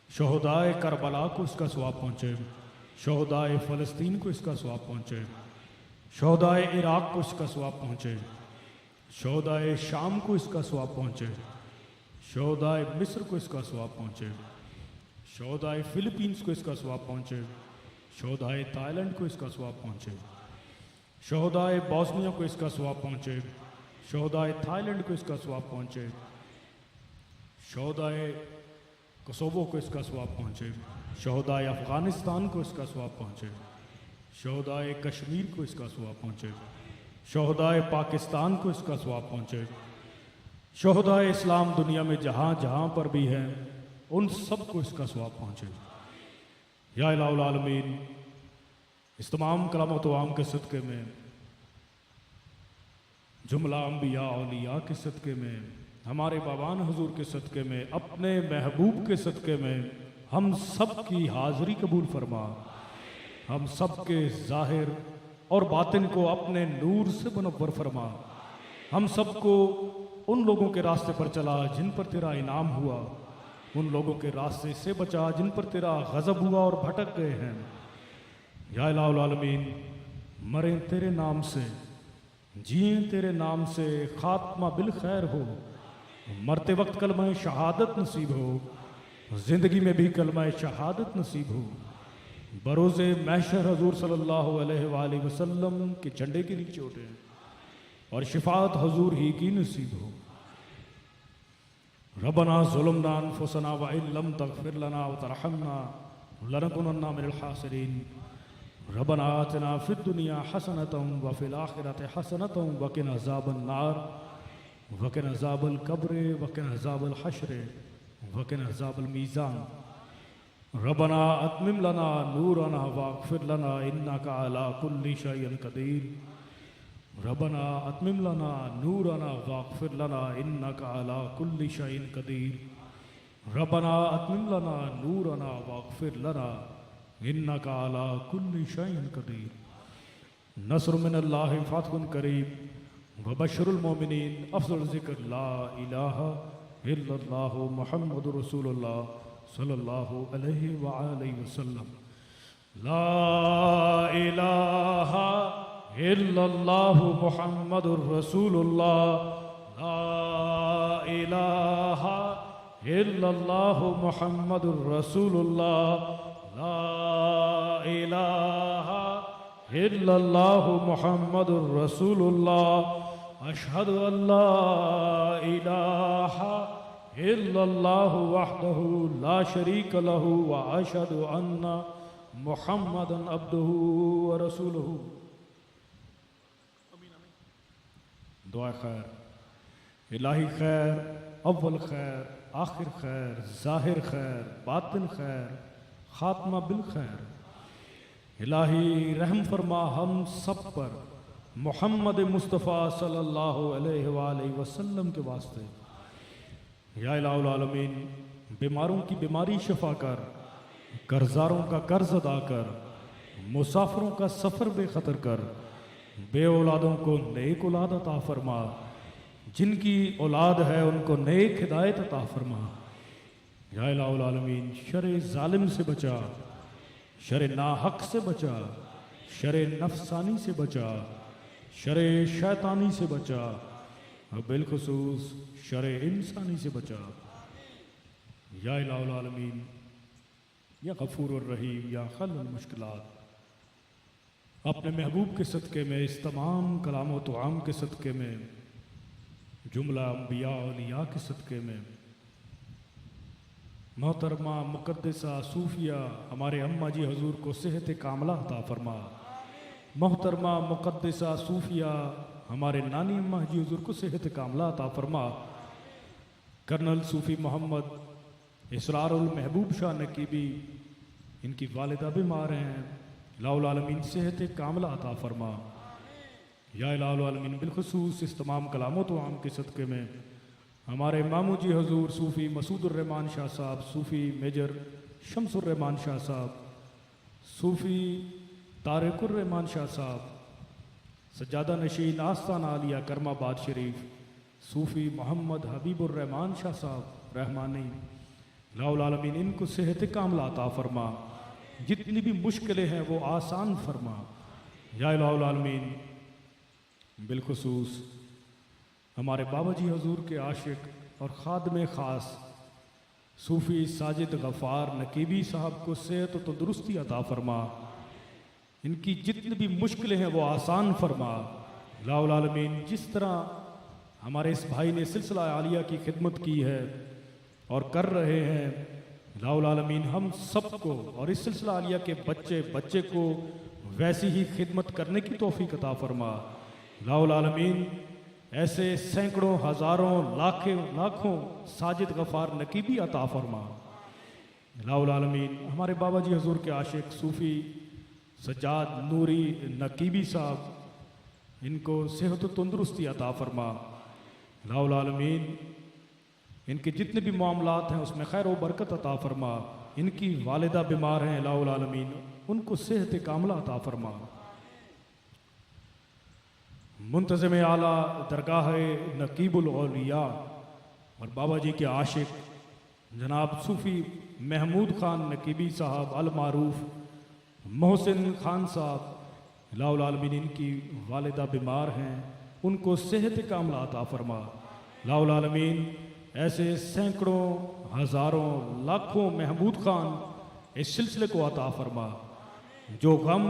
شہدائے کربلا کو اس کا ثواب پہنچے۔ شہدائے فلسطین کو اس کا ثواب پہنچے۔ شہدائے عراق کو اس کا ثواب پہنچے۔ شہدائے شام کو اس کا ثواب پہنچے۔ شہدائے مصر کو اس کا ثواب پہنچے۔ شہدائے فلپینز کو اس کا ثواب پہنچے۔ شہدائے تائی لینڈ کو اس کا ثواب پہنچے۔ شہدائے بوسنیا کو اس کا ثواب پہنچے۔ شہدائے تھائی لینڈ کو اس کا ثواب پہنچے۔ شہدائے کوسوو کو اس کا ثواب پہنچے۔ شہدائے افغانستان کو اس کا ثواب پہنچے۔ شہدائے کشمیر کو اس کا ثواب پہنچے۔ شہدائے پاکستان کو اس کا ثواب پہنچے۔ شہدائے اسلام دنیا میں جہاں جہاں پر بھی ہیں ان سب کو اس کا ثواب پہنچے۔ یا الہ العالمین، اس تمام کلام و توام کے صدقے میں، جملہ انبیاء اولیاء کے صدقے میں، ہمارے بابان حضور کے صدقے میں، اپنے محبوب کے صدقے میں ہم سب کی حاضری قبول فرما۔ ہم سب کے ظاہر اور باطن کو اپنے نور سے منور فرما۔ ہم سب کو ان لوگوں کے راستے پر چلا جن پر تیرا انعام ہوا، ان لوگوں کے راستے سے بچا جن پر تیرا غضب ہوا اور بھٹک گئے ہیں۔ یا الہ العالمین، مریں تیرے نام سے، جئیں تیرے نام سے، خاتمہ بالخیر ہو، مرتے وقت کلمہ شہادت نصیب ہو، زندگی میں بھی کلمہ شہادت نصیب ہو، بروز محشر حضور صلی اللہ علیہ وآلہ وسلم کے جھنڈے کے نیچے اٹھیں اور شفاعت حضور ہی کی نصیب ہو۔ ربنا ظلمنا انفسنا وان لم تغفر لنا وترحمنا لنكونن من الخاسرین۔ ربنا آتنا فی الدنیا حسنۃ وفی الآخرۃ حسنۃ وقنا عذاب النار وقنا عذاب القبر وقنا عذاب الحشر وقنا عذاب المیزان۔ ربنا اتمم لنا نورنا واغفر لنا انک علی کل شیء قدیر۔ ربنا اتمم لنا نورنا واغفر لنا انک علی کل شیء قدیر۔ ربنا اتمم لنا نورنا واغفر لنا انک علی کل شیء قدیر۔ نصر من اللہ فتح قریب وبشر المؤمنین۔ افضل ذکر لا الہ الا اللہ محمد رسول اللہ صلی اللہ علیہ وآلہ وسلم۔ لا الہ الا اللہ محمد رسول اللہ، لا الہ الا اللہ محمد رسول اللہ، لا الہ الا اللہ محمد رسول اللہ۔ اشہد ان لا الہ الا اللہ وحدہ لا شریک لہ واشہد ان محمدا عبدہ ورسولہ۔ دعا خیر، الہی خیر، اول خیر، آخر خیر، ظاہر خیر، باطن خیر، خاتمہ بالخیر۔ الہی رحم فرما ہم سب پر محمد مصطفیٰ صلی اللہ علیہ وآلہ وسلم کے واسطے۔ یا الہ العالمین، بیماروں کی بیماری شفا کر، قرضداروں کا قرض ادا کر، مسافروں کا سفر بے خطر کر، بے اولادوں کو نیک اولاد عطا فرما، جن کی اولاد ہے ان کو نیک ہدایت عطا فرما۔ یا الہ العالمین، شر ظالم سے بچا، شر ناحق سے بچا، شر نفسانی سے بچا، شر شیطانی سے بچا، اور بالخصوص شر انسانی سے بچا۔ یا الہ العالمین، یا غفور الرحیم، یا حل المشکلات، اپنے محبوب کے صدقے میں، اس تمام کلام و توام کے صدقے میں، جملہ انبیاء اولیاء کے صدقے میں، محترمہ مقدسہ صوفیہ ہمارے اماں جی حضور کو صحت کاملہ عطا فرما۔ محترمہ مقدسہ صوفیہ ہمارے نانی اماں جی حضور کو صحت کاملہ عطا فرما۔ کرنل صوفی محمد اسرار المحبوب شاہ نقیبی، ان کی والدہ بیمار ہیں، الہ العالمین صحت کاملہ عطا فرما۔ یا الہ العالمین، بالخصوص اس تمام کلام و توام کے صدقے میں ہمارے ماموں جی حضور صوفی مسعود الرحمان شاہ صاحب، صوفی میجر شمس الرحمان شاہ صاحب، صوفی طارق الرحمان شاہ صاحب، سجادہ نشین آستانہ عالیہ کرم آباد شریف، صوفی محمد حبیب الرحمان شاہ صاحب رحمانی، الہ العالمین ان کو صحت کاملہ عطا فرما، جتنی بھی مشکلیں ہیں وہ آسان فرما۔ یا الہ العالمین، بالخصوص ہمارے بابا جی حضور کے عاشق اور خادم خاص صوفی ساجد غفار نقیبی صاحب کو صحت و تندرستی عطا فرما، ان کی جتنی بھی مشکلیں ہیں وہ آسان فرما۔ الہ العالمین، جس طرح ہمارے اس بھائی نے سلسلہ عالیہ کی خدمت کی ہے اور کر رہے ہیں، الہ العالمین ہم سب کو اور اس سلسلہ عالیہ کے بچے کو ویسی ہی خدمت کرنے کی توفیق عطا فرما۔ الہ العالمین ایسے سینکڑوں ہزاروں لاکھوں ساجد غفار نقیبی عطا فرما۔ الہ العالمین ہمارے بابا جی حضور کے عاشق صوفی سجاد نوری نقیبی صاحب، ان کو صحت و تندرستی عطا فرما۔ الہ العالمین ان کے جتنے بھی معاملات ہیں اس میں خیر و برکت عطا فرما۔ ان کی والدہ بیمار ہیں، الہ العالمین ان کو صحت کاملہ عطا فرما۔ منتظم اعلیٰ درگاہ نقیب الاولیاء اور بابا جی کے عاشق جناب صوفی محمود خان نقیبی صاحب المعروف محسن خان صاحب، الہ العالمین ان کی والدہ بیمار ہیں، ان کو صحت کاملہ عطا فرما۔ الہ العالمین ایسے سینکڑوں ہزاروں لاکھوں محمود خان اس سلسلے کو عطا فرما، جو غم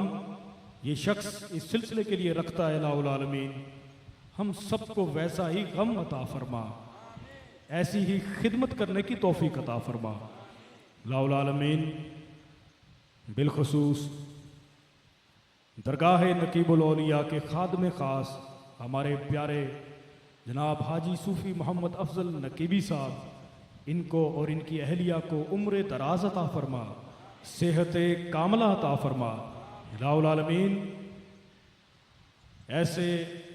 یہ شخص اس سلسلے کے لیے رکھتا ہے الہ العالمین ہم سب کو ویسا ہی غم عطا فرما، ایسی ہی خدمت کرنے کی توفیق عطا فرما۔ الہ العالمین بالخصوص درگاہ نقیب الاولیاء کے خادم خاص ہمارے پیارے جناب حاجی صوفی محمد افضل نقیبی صاحب، ان کو اور ان کی اہلیہ کو عمر دراز عطا فرما، صحت کاملہ عطا فرما۔ الہ العالمین ایسے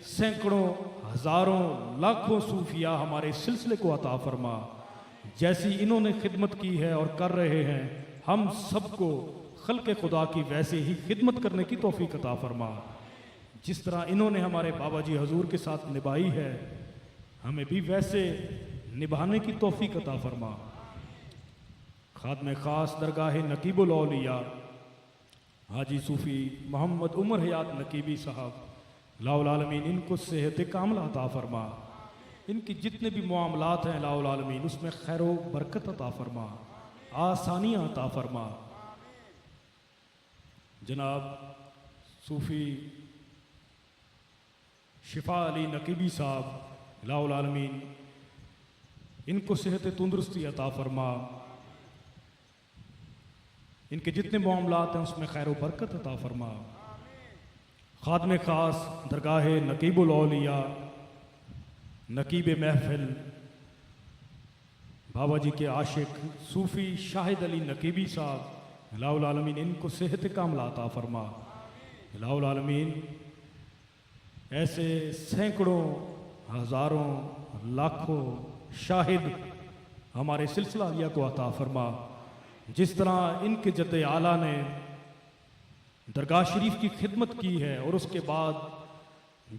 سینکڑوں ہزاروں لاکھوں صوفیاء ہمارے سلسلے کو عطا فرما، جیسی انہوں نے خدمت کی ہے اور کر رہے ہیں، ہم سب کو خلق خدا کی ویسے ہی خدمت کرنے کی توفیق عطا فرما۔ جس طرح انہوں نے ہمارے بابا جی حضور کے ساتھ نبھائی ہے، ہمیں بھی ویسے نبھانے کی توفیق عطا فرما۔ خادم خاص درگاہ نقیب الاولیاء حاجی صوفی محمد عمر حیات نقیبی صاحب، الہ العالمین ان کو صحت کاملہ عطا فرما، ان کی جتنے بھی معاملات ہیں الہ العالمین اس میں خیر و برکت عطا فرما، آسانیاں عطا فرما۔ جناب صوفی شفا علی نقیبی صاحب، الہ العالمین ان کو صحت تندرستی عطا فرما، ان کے جتنے معاملات ہیں اس میں خیر و برکت عطا فرما۔ خادم خاص درگاہ نقیب الاولیاء نقیب محفل بابا جی کے عاشق صوفی شاہد علی نقیبی صاحب، الہ العالمین ان کو صحت کاملہ عطا فرما۔ الہ العالمین ایسے سینکڑوں ہزاروں لاکھوں شاہد ہمارے سلسلہ عالیہ کو عطا فرما، جس طرح ان کے جد اعلیٰ نے درگاہ شریف کی خدمت کی ہے اور اس کے بعد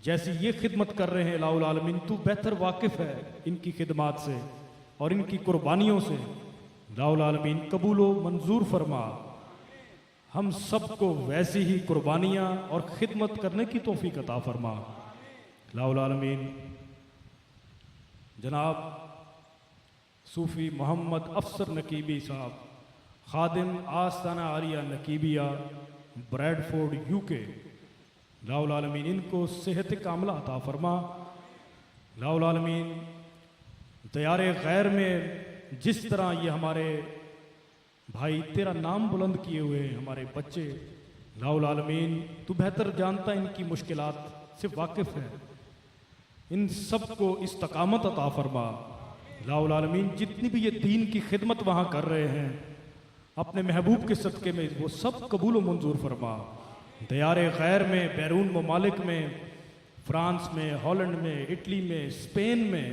جیسی یہ خدمت کر رہے ہیں الہ العالمین تو بہتر واقف ہے ان کی خدمات سے اور ان کی قربانیوں سے، الہ العالمین قبول و منظور فرما، ہم سب کو ویسی ہی قربانیاں اور خدمت کرنے کی توفیق عطا فرما۔ الہ العالمین جناب صوفی محمد افسر نقیبی صاحب، خادم آستانہ عالیہ نقیبیہ بریڈ فورڈ یو کے، الہ العالمین ان کو صحت کاملہ عطا فرما۔ الہ العالمین دیار غیر میں جس طرح یہ ہمارے بھائی تیرا نام بلند کیے ہوئے ہیں ہمارے بچے، الہ العالمین تو بہتر جانتا ان کی مشکلات سے واقف ہے، ان سب کو استقامت عطا فرما۔ الہ العالمین جتنی بھی یہ دین کی خدمت وہاں کر رہے ہیں اپنے محبوب کے صدقے میں وہ سب قبول و منظور فرما۔ دیار غیر میں، بیرون ممالک میں، فرانس میں، ہالینڈ میں، اٹلی میں، اسپین میں،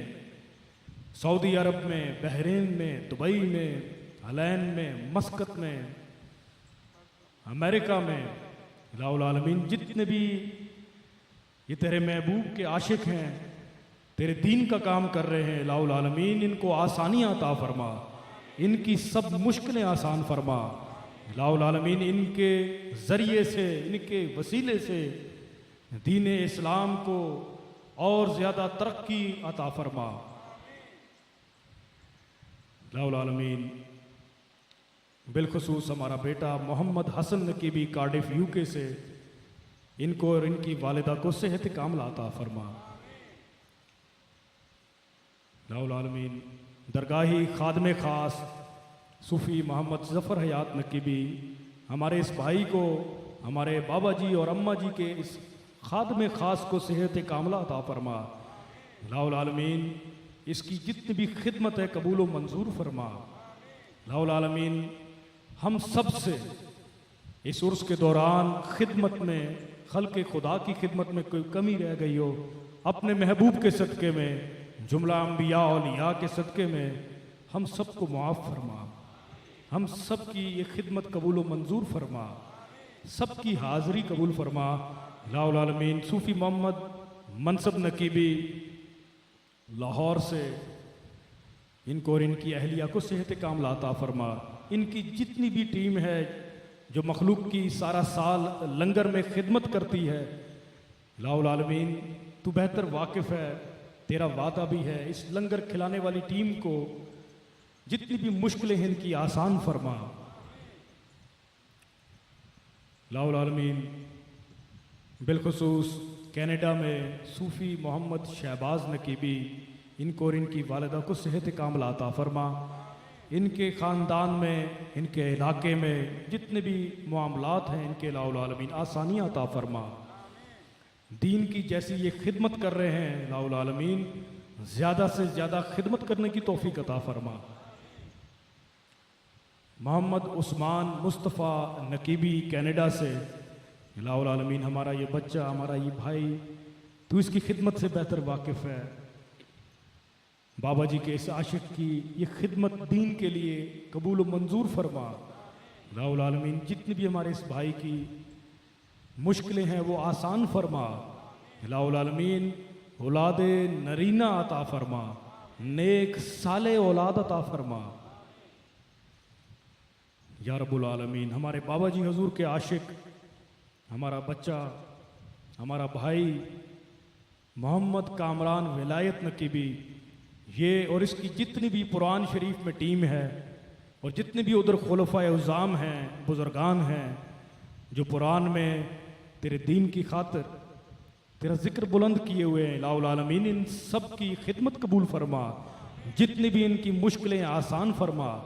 سعودی عرب میں، بحرین میں، دبئی میں، ہلین میں، مسقط میں، امریکہ میں، الہ العالمین جتنے بھی یہ تیرے محبوب کے عاشق ہیں تیرے دین کا کام کر رہے ہیں، الہ العالمین ان کو آسانیاں عطا فرما، ان کی سب مشکلیں آسان فرما۔ الہ العالمین ان کے ذریعے سے، ان کے وسیلے سے دین اسلام کو اور زیادہ ترقی عطا فرما۔ الہ العالمین بالخصوص ہمارا بیٹا محمد حسن نقیبی کارڈف یو کے سے، ان کو اور ان کی والدہ کو صحت کاملہ عطا فرما۔ الہ العالمین درگاہی خادم خاص صوفی محمد ظفر حیات نقیبی، ہمارے اس بھائی کو، ہمارے بابا جی اور اماں جی کے اس خادم خاص کو صحت کاملہ عطا فرما۔ الہ العالمین اس کی جتنی بھی خدمت ہے قبول و منظور فرما۔ الہ العالمین ہم سب سے اس عرس کے دوران خدمت میں، خلق خدا کی خدمت میں کوئی کمی رہ گئی ہو، اپنے محبوب کے صدقے میں، جملہ انبیاء اولیاء کے صدقے میں ہم سب کو معاف فرما، ہم سب کی یہ خدمت قبول و منظور فرما، سب کی حاضری قبول فرما۔ الہ العالمین صوفی محمد منصب نقیبی لاہور سے، ان کو اور ان کی اہلیہ کو صحت کاملہ عطا فرما، ان کی جتنی بھی ٹیم ہے جو مخلوق کی سارا سال لنگر میں خدمت کرتی ہے، الہ العالمین تو بہتر واقف ہے، تیرا وعدہ بھی ہے، اس لنگر کھلانے والی ٹیم کو جتنی بھی مشکلیں ہیں ان کی آسان فرما۔ الہ العالمین بالخصوص کینیڈا میں صوفی محمد شہباز نقیبی، ان کو اور ان کی والدہ کو صحت کاملہ عطا فرما۔ ان کے خاندان میں، ان کے علاقے میں جتنے بھی معاملات ہیں ان کے الہ العالمین آسانیاں عطا فرما۔ دین کی جیسی یہ خدمت کر رہے ہیں الہ العالمین، زیادہ سے زیادہ خدمت کرنے کی توفیق عطا فرما۔ محمد عثمان مصطفیٰ نقیبی کینیڈا سے، الہ العالمین ہمارا یہ بچہ، ہمارا یہ بھائی، تو اس کی خدمت سے بہتر واقف ہے۔ بابا جی کے اس عاشق کی یہ خدمت دین کے لیے قبول و منظور فرما۔ الہ العالمین جتنی بھی ہمارے اس بھائی کی مشکلیں ہیں وہ آسان فرما۔ الہ العالمین اولاد نرینہ عطا فرما، نیک صالح اولاد عطا فرما یا رب العالمین۔ ہمارے بابا جی حضور کے عاشق، ہمارا بچہ، ہمارا بھائی محمد کامران ولایت نقیبی، یہ اور اس کی جتنی بھی قرآن شریف میں ٹیم ہے اور جتنے بھی ادھر خلفائے اعظام ہیں، بزرگان ہیں جو قرآن میں تیرے دین کی خاطر تیرا ذکر بلند کیے ہوئے ہیں، الہ العالمین ان سب کی خدمت قبول فرما، جتنی بھی ان کی مشکلیں آسان فرما۔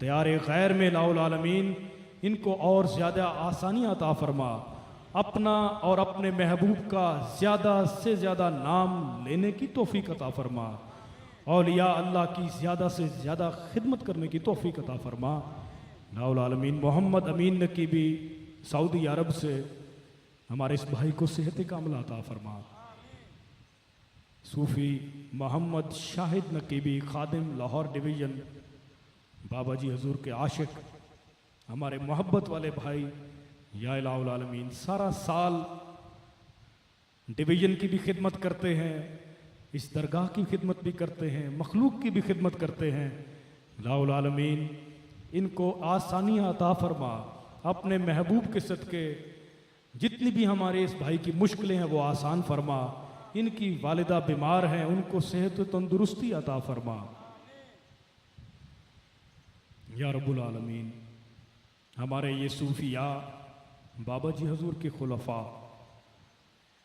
دیار غیر میں الہ العالمین ان کو اور زیادہ آسانی عطا فرما، اپنا اور اپنے محبوب کا زیادہ سے زیادہ نام لینے کی توفیق عطا فرما، اولیاء اللہ کی زیادہ سے زیادہ خدمت کرنے کی توفیق عطا فرما۔ الہ العالمین محمد امین نقیبی سعودی عرب سے ہمارے اس بھائی کو صحت کاملہ عطا فرما۔ صوفی محمد شاہد نقیبی خادم لاہور ڈویژن، بابا جی حضور کے عاشق، ہمارے محبت والے بھائی، یا الہ العالمین سارا سال ڈویژن کی بھی خدمت کرتے ہیں، اس درگاہ کی خدمت بھی کرتے ہیں، مخلوق کی بھی خدمت کرتے ہیں۔ الہ العالمین ان کو آسانیاں عطا فرما، اپنے محبوب کے صدقے جتنی بھی ہمارے اس بھائی کی مشکلیں ہیں وہ آسان فرما۔ ان کی والدہ بیمار ہیں، ان کو صحت و تندرستی عطا فرما یا رب العالمین۔ ہمارے یہ صوفیاء بابا جی حضور کے خلفاء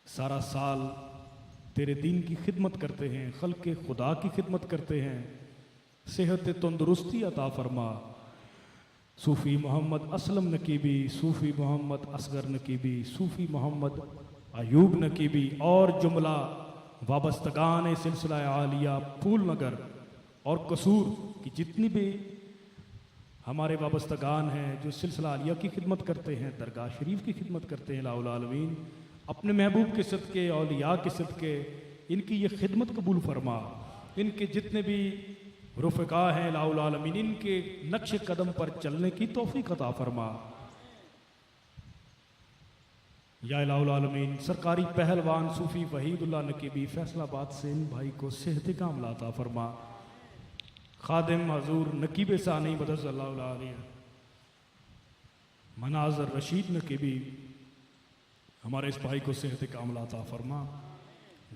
سارا سال تیرے دین کی خدمت کرتے ہیں، خلق خدا کی خدمت کرتے ہیں، صحت تندرستی عطا فرما۔ صوفی محمد اسلم نقیبی، صوفی محمد اصغر نقیبی، صوفی محمد ایوب نقیبی اور جملہ وابستگان سلسلہ عالیہ پھول نگر اور قصور کی جتنی بھی ہمارے وابستگان ہیں جو سلسلہ عالیہ کی خدمت کرتے ہیں، درگاہ شریف کی خدمت کرتے ہیں، الہ العالمین اپنے محبوب کے صدقے، اولیاء کے صدقے ان کی یہ خدمت قبول فرما۔ ان کے جتنے بھی رفقا ہیں الہ العالمین ان کے نقش قدم پر چلنے کی توفیق عطا فرما یا الہ العالمین۔ سرکاری پہلوان صوفی وحید اللہ نقیبی فیصل آباد سے ان بھائی کو صحت کاملہ عطا فرما۔ خادم حضور نقیب ثانی مدد اللہ علیہ مناظر رشید نقیبی، ہمارے اس بھائی کو صحت کاملہ عطا فرما۔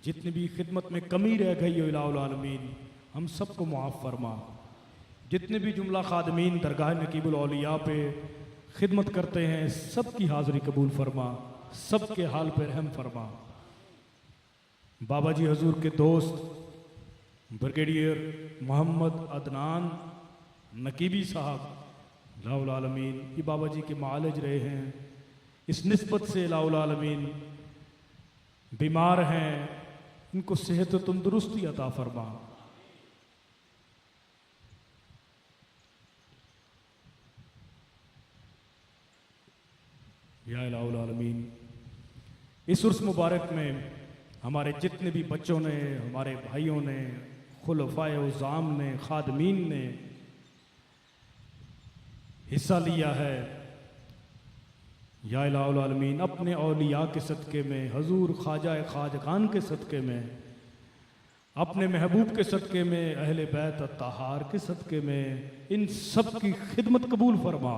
جتنی بھی خدمت میں کمی رہ گئی ہو الہ العالمین ہم سب کو معاف فرما۔ جتنے بھی جملہ خادمین درگاہ نقیب الاولیاء پہ خدمت کرتے ہیں سب کی حاضری قبول فرما، سب کے حال پہ رحم فرما۔ بابا جی حضور کے دوست بریگیڈیئر محمد عدنان نقیبی صاحب الہ العالمین یہ بابا جی کے معالج رہے ہیں، اس نسبت سے الہ العالمین بیمار ہیں، ان کو صحت و تندرستی عطا فرما۔ یا الہ العالمین اس عرس مبارک میں ہمارے جتنے بھی بچوں نے، ہمارے بھائیوں نے، خلفائے اعظام نے، خادمین نے حصہ لیا ہے، یا الہ العالمین اپنے اولیاء کے صدقے میں، حضور خواجہ خواجگان کے صدقے میں، اپنے محبوب کے صدقے میں، اہل بیت الطہار کے صدقے میں ان سب کی خدمت قبول فرما۔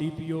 DPO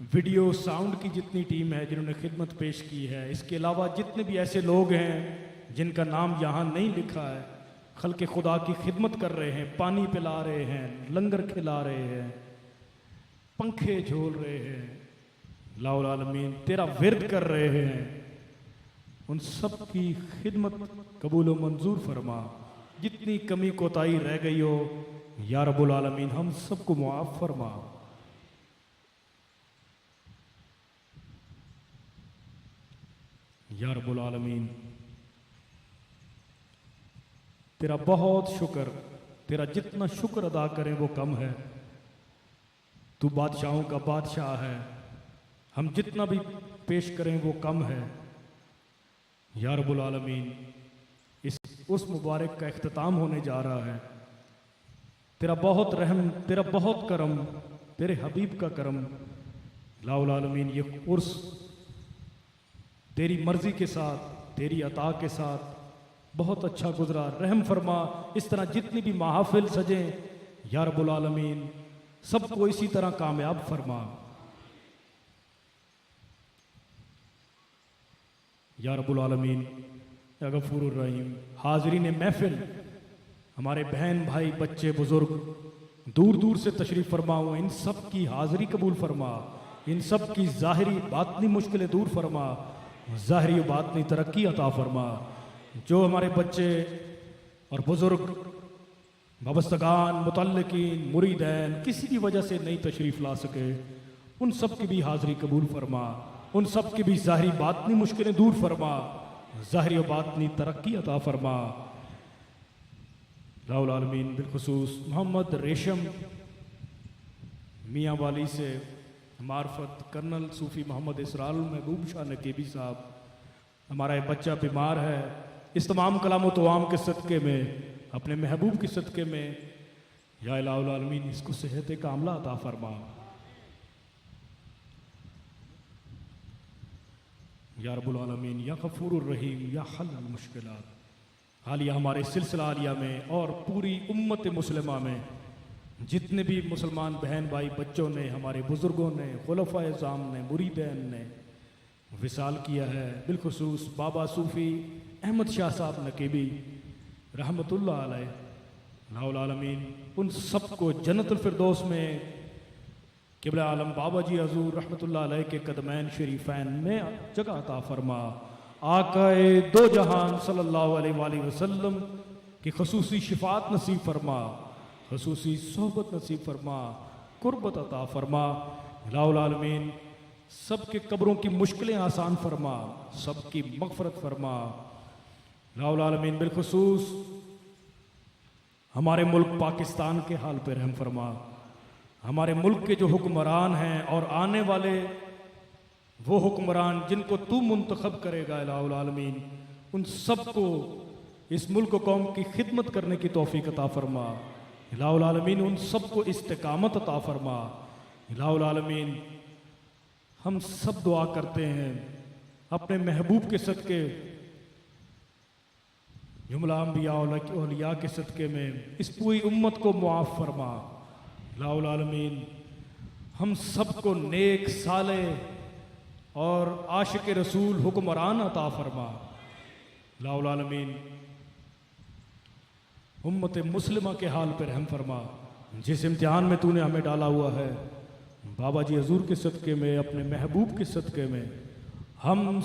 ویڈیو ساؤنڈ کی جتنی ٹیم ہے جنہوں نے خدمت پیش کی ہے، اس کے علاوہ جتنے بھی ایسے لوگ ہیں جن کا نام یہاں نہیں لکھا ہے، خلق خدا کی خدمت کر رہے ہیں، پانی پلا رہے ہیں، لنگر کھلا رہے ہیں، پنکھے جھول رہے ہیں، لا العالمین تیرا ورد کر رہے ہیں، ان سب کی خدمت قبول و منظور فرما۔ جتنی کمی کوتاہی رہ گئی ہو یا رب العالمین ہم سب کو معاف فرما۔ یا رب العالمین تیرا بہت شکر، تیرا جتنا شکر ادا کریں وہ کم ہے۔ تو بادشاہوں کا بادشاہ ہے، ہم جتنا بھی پیش کریں وہ کم ہے۔ یا رب العالمین اس مبارک کا اختتام ہونے جا رہا ہے، تیرا بہت رحم، تیرا بہت کرم، تیرے حبیب کا کرم، لا العالمین یہ عرس تیری مرضی کے ساتھ، تیری عطا کے ساتھ بہت اچھا گزرا۔ رحم فرما، اس طرح جتنی بھی محافل سجیں یا رب العالمین سب کو اسی طرح کامیاب فرما۔ یا رب العالمین یا غفور الرحیم حاضرین محفل، ہمارے بہن بھائی بچے بزرگ دور دور سے تشریف فرما ہوں، ان سب کی حاضری قبول فرما، ان سب کی ظاہری باطنی مشکلیں دور فرما، ظاہری و باطنی ترقی عطا فرما۔ جو ہمارے بچے اور بزرگ وابستگان متعلقین مریدین کسی بھی وجہ سے نئی تشریف لا سکے، ان سب کی بھی حاضری قبول فرما، ان سب کی بھی ظاہری باطنی مشکلیں دور فرما، ظاہری و باطنی ترقی عطا فرما۔ لا العالمین بالخصوص محمد ریشم میاں والی سے معرفت کرنل صوفی محمد اسرار المحبوب شاہ نقیبی صاحب، ہمارا ایک بچہ بیمار ہے، اس تمام کلام و توام کے صدقے میں، اپنے محبوب کے صدقے میں یا الہ العالمین اس کو صحت کاملہ عطا فرما۔ یا رب العالمین یا غفور الرحیم یا حل المشکلات۔ حالیہ ہمارے سلسلہ عالیہ میں اور پوری امت مسلمہ میں جتنے بھی مسلمان بہن بھائی بچوں نے، ہمارے بزرگوں نے، خلفائے اعظام نے، مریدین نے وصال کیا ہے، بالخصوص بابا صوفی احمد شاہ صاحب نقیبی رحمت اللہ علیہ، لا العالمین ان سب کو جنت الفردوس میں قبلہ عالم بابا جی حضور رحمت اللہ علیہ کے قدمین شریفین میں جگہ عطا فرما۔ آقا دو جہان صلی اللہ علیہ وآلہ وسلم کی خصوصی شفاعت نصیب فرما، خصوصی صحبت نصیب فرما، قربت عطا فرما۔ لا العالمین سب کے قبروں کی مشکلیں آسان فرما، سب کی مغفرت فرما۔ لا العالمین بالخصوص ہمارے ملک پاکستان کے حال پہ رحم فرما، ہمارے ملک کے جو حکمران ہیں اور آنے والے وہ حکمران جن کو تو منتخب کرے گا الہ العالمین، ان سب کو اس ملک و قوم کی خدمت کرنے کی توفیق عطا فرما۔ الہ العالمین ان سب کو استقامت عطا فرما۔ الہ العالمین ہم سب دعا کرتے ہیں اپنے محبوب کے صدقے، جملہ انبیاء اولیاء کے صدقے میں اس پوری امت کو معاف فرما۔ الہ العالمین ہم سب کو نیک صالح اور عاشق رسول حکمران عطا فرما۔ الہ العالمین امت مسلمہ کے حال پہ رحم فرما۔ جس امتحان میں تو نے ہمیں ڈالا ہوا ہے بابا جی حضور کے صدقے میں، اپنے محبوب کے صدقے میں، ہم